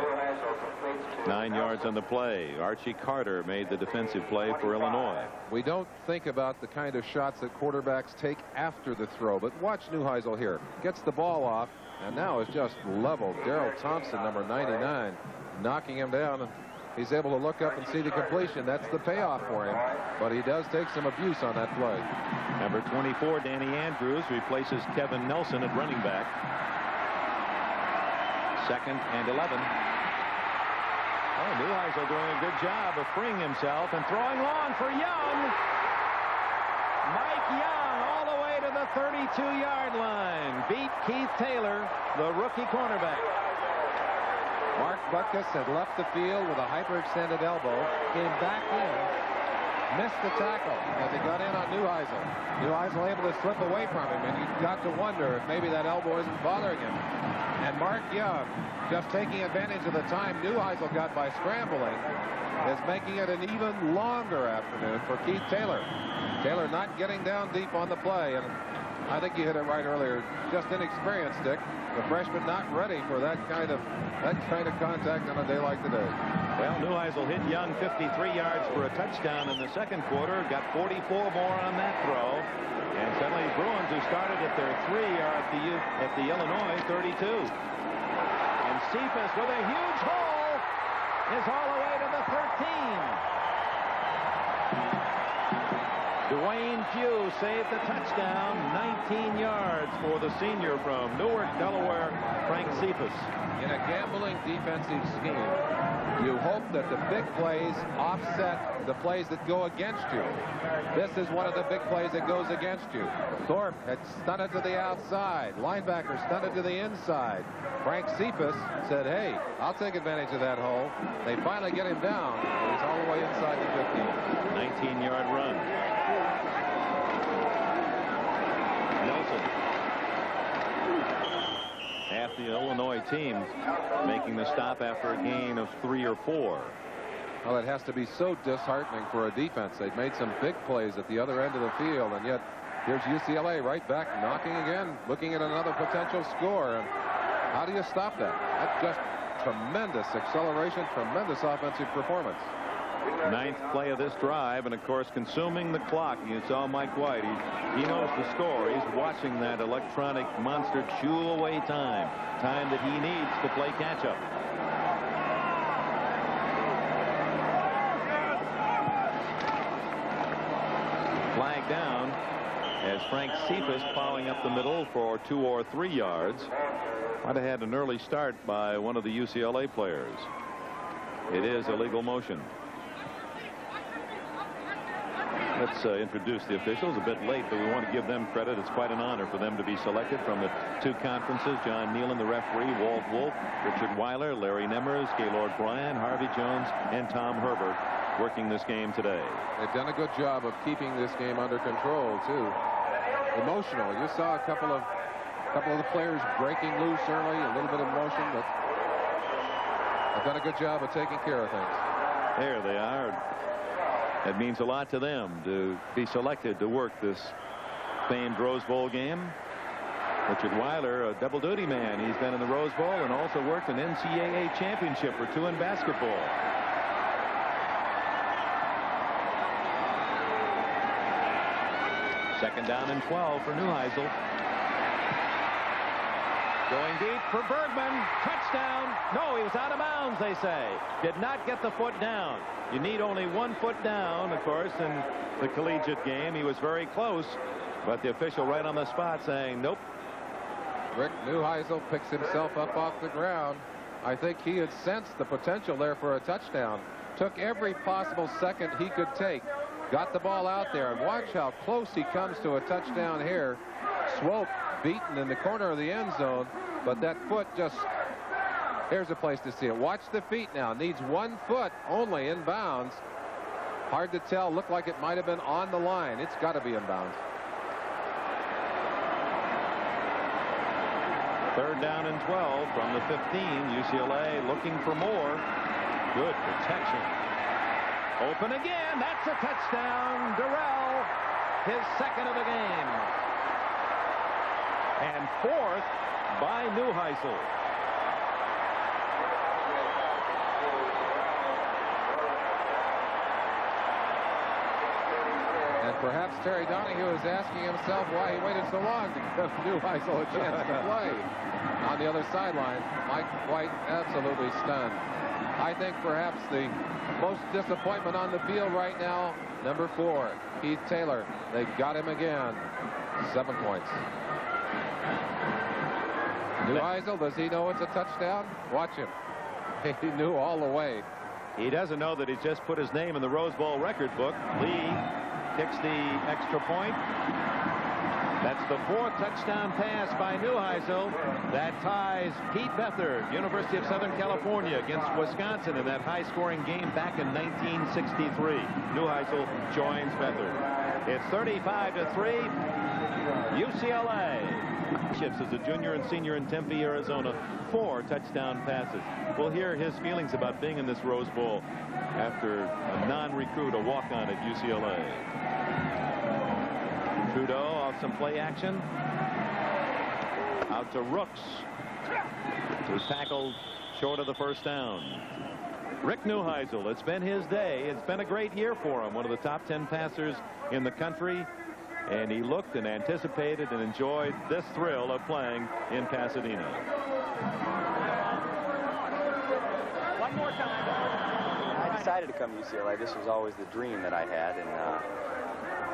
9 yards on the play. Archie Carter made the defensive play for Illinois. We don't think about the kind of shots that quarterbacks take after the throw, but watch Neuheisel here. Gets the ball off, and now is just leveled. Darrell Thompson, number 99, knocking him down. And he's able to look up and see the completion. That's the payoff for him, but he does take some abuse on that play. Number 24, Danny Andrews, replaces Kevin Nelson at running back. 2nd and 11. Oh, Neuheisel doing a good job of freeing himself and throwing long for Young. Mike Young all the way to the 32-yard line. Beat Keith Taylor, the rookie cornerback. Mark Butkus had left the field with a hyperextended elbow, came back in, missed the tackle as he got in on Neuheisel. Neuheisel able to slip away from him, and you've got to wonder if maybe that elbow isn't bothering him. And Mark Young, just taking advantage of the time Neuheisel got by scrambling, is making it an even longer afternoon for Keith Taylor. Taylor not getting down deep on the play, and I think you hit it right earlier. Just inexperienced, Dick. The freshman not ready for that kind of contact on a day like today. Well, Neuheisel hit Young 53 yards for a touchdown in the second quarter. Got 44 more on that throw. And suddenly Bruins, who started at their 3, are at the Illinois 32. And Cephas with a huge hole is all the way to the 13. Dwayne Pugh saved the touchdown, 19 yards for the senior from Newark, Delaware, Frank Cephas. In a gambling defensive scheme, you hope that the big plays offset the plays that go against you. This is one of the big plays that goes against you. Thorpe had stunted to the outside. Linebacker stunted to the inside. Frank Cephas said, hey, I'll take advantage of that hole. They finally get him down. He's all the way inside the 15. 19-yard run. Nelson. Half the Illinois team making the stop after a gain of 3 or 4. Well, it has to be so disheartening for a defense. They've made some big plays at the other end of the field, and yet here's UCLA right back, knocking again, looking at another potential score. And how do you stop that? That's just tremendous acceleration, tremendous offensive performance. 9th play of this drive, and of course consuming the clock. You saw Mike White. He knows the score. He's watching that electronic monster chew away time that he needs to play catch up. Flag down as Frank Cephas plowing up the middle for 2 or 3 yards. Might have had an early start by one of the UCLA players. It is illegal motion. Let's introduce the officials. A bit late, but we want to give them credit. It's quite an honor for them to be selected from the 2 conferences. John Nealon, the referee, Walt Wolf, Richard Weiler, Larry Nemmers, Gaylord Bryan, Harvey Jones, and Tom Herbert working this game today. They've done a good job of keeping this game under control, too. Emotional. You saw a couple of the players breaking loose early, a little bit of motion, but they've done a good job of taking care of things. There they are. That means a lot to them to be selected to work this famed Rose Bowl game. Richard Weiler, a double duty man. He's been in the Rose Bowl and also worked an NCAA championship or 2 in basketball. Second down and 12 for Neuheisel. Going deep for Bergman. Touchdown. No, he was out of bounds, they say. Did not get the foot down. You need only 1 foot down, of course, in the collegiate game. He was very close, but the official right on the spot saying, nope. Rick Neuheisel picks himself up off the ground. I think he had sensed the potential there for a touchdown. Took every possible second he could take. Got the ball out there, and watch how close he comes to a touchdown here. Swope beaten in the corner of the end zone, but that foot just, here's a place to see it. Watch the feet now. Needs 1 foot only in bounds. Hard to tell. Looked like it might have been on the line. It's got to be in bounds. Third down and 12 from the 15. UCLA looking for more. Good protection. Open again. That's a touchdown. Durrell, his second of the game. And 4th by Neuheisel. And perhaps Terry Donahue is asking himself why he waited so long to give Neuheisel a chance to play. On the other sideline, Mike White absolutely stunned. I think perhaps the most disappointment on the field right now, number 4, Keith Taylor. They got him again. 7 points. Neuheisel, does he know it's a touchdown? Watch him. He knew all the way. He doesn't know that he's just put his name in the Rose Bowl record book. Lee kicks the extra point. That's the 4th touchdown pass by Neuheisel. That ties Pete Beathard, University of Southern California, against Wisconsin in that high-scoring game back in 1963. Neuheisel joins Beathard. It's 35-3. UCLA. Shifts as a junior and senior in Tempe, Arizona. 4 touchdown passes. We'll hear his feelings about being in this Rose Bowl after a non-recruit, a walk-on at UCLA. Trudeau off some play action. Out to Rooks, who's tackled short of the first down. Rick Neuheisel, it's been his day. It's been a great year for him. One of the top 10 passers in the country. And he looked and anticipated and enjoyed this thrill of playing in Pasadena. One more time. I decided to come to UCLA. This was always the dream that I had, and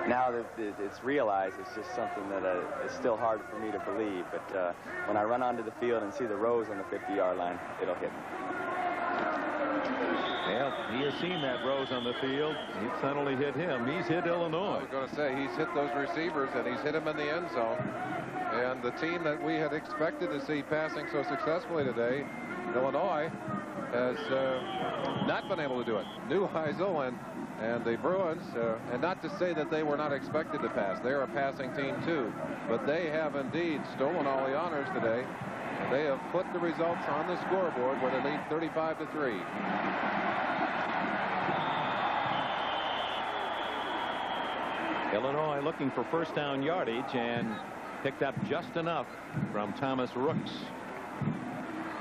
now that it's realized, it's just something that is still hard for me to believe. But when I run onto the field and see the Rose on the 50-yard line, it'll hit me. Well, he has seen that Rose on the field. It's not only hit him, he's hit Illinois. I was going to say, he's hit those receivers, and he's hit them in the end zone. And the team that we had expected to see passing so successfully today, Illinois, has not been able to do it. Neuheisel and the Bruins, and not to say that they were not expected to pass. They're a passing team, too. But they have indeed stolen all the honors today. They have put the results on the scoreboard where they lead 35-3. Illinois looking for first down yardage and picked up just enough from Thomas Rooks.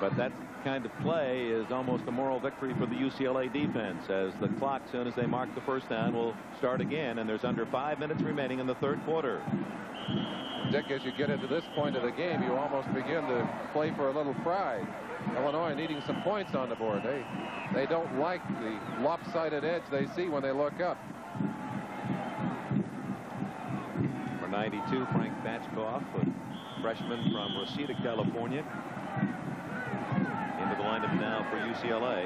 But that kind of play is almost a moral victory for the UCLA defense, as the clock, as soon as they mark the first down, will start again, and there's under 5 minutes remaining in the third quarter. Dick, as you get into this point of the game, you almost begin to play for a little pride. Illinois needing some points on the board. They don't like the lopsided edge they see when they look up. For 92, Frank Batchkoff, a freshman from Reseda, California, into the lineup now for UCLA.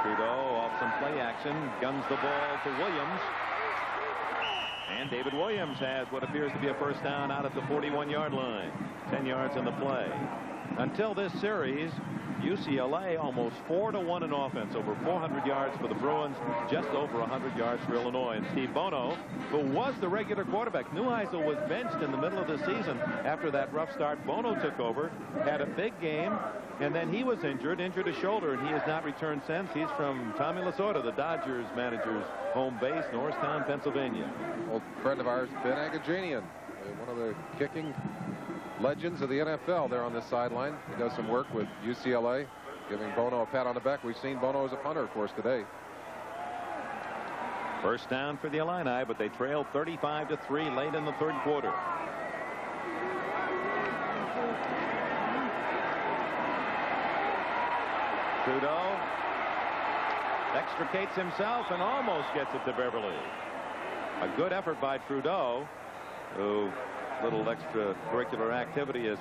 Trudeau off some play action, guns the ball to Williams. And David Williams has what appears to be a first down out at the 41-yard line. 10 yards in the play. Until this series, UCLA almost 4-1 in offense, over 400 yards for the Bruins, just over 100 yards for Illinois. And Steve Bono, who was the regular quarterback, Neuheisel was benched in the middle of the season after that rough start. Bono took over, had a big game, and then he was injured a shoulder, and he has not returned since. He's from Tommy Lasorda, the Dodgers manager's home base, Norristown, Pennsylvania. Old friend of ours, Ben Agajanian, one of the kicking legends of the NFL there on this sideline. He does some work with UCLA, giving Bono a pat on the back. We've seen Bono as a punter, of course, today. First down for the Illini, but they trail 35-3 late in the third quarter. Trudeau extricates himself and almost gets it to Beverly. A good effort by Trudeau, who little extracurricular activity as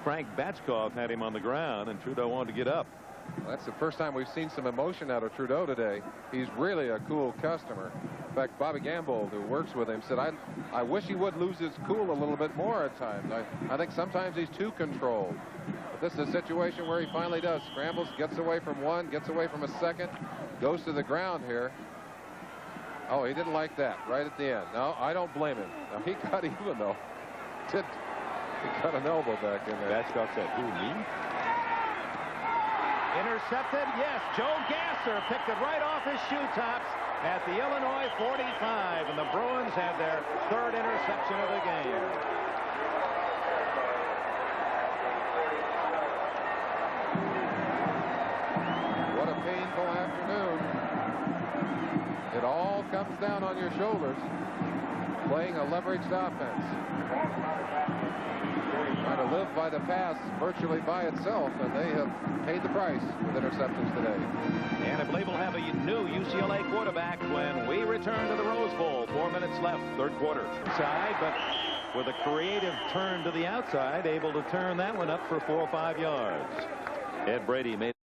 Frank Batchkoff had him on the ground, and Trudeau wanted to get up. Well, that's the first time we've seen some emotion out of Trudeau today. He's really a cool customer. In fact, Bobby Gamble, who works with him, said, I wish he would lose his cool a little bit more at times. I think sometimes he's too controlled. But this is a situation where he finally does. Scrambles, gets away from one, gets away from a second, goes to the ground here. Oh, he didn't like that right at the end. No, I don't blame him. Now, he got even, though. He got an elbow back in there. Batchkoff said, who, me? Intercepted, yes. Joe Gasser picked it right off his shoe tops at the Illinois 45, and the Bruins had their third interception of the game. What a painful afternoon. It all comes down on your shoulders, playing a leveraged offense. Trying to live by the pass virtually by itself, and they have paid the price with interceptions today. And I believe we'll have a new UCLA quarterback when we return to the Rose Bowl. 4 minutes left, third quarter. Side, but with a creative turn to the outside, able to turn that one up for 4 or 5 yards. Ed Brady made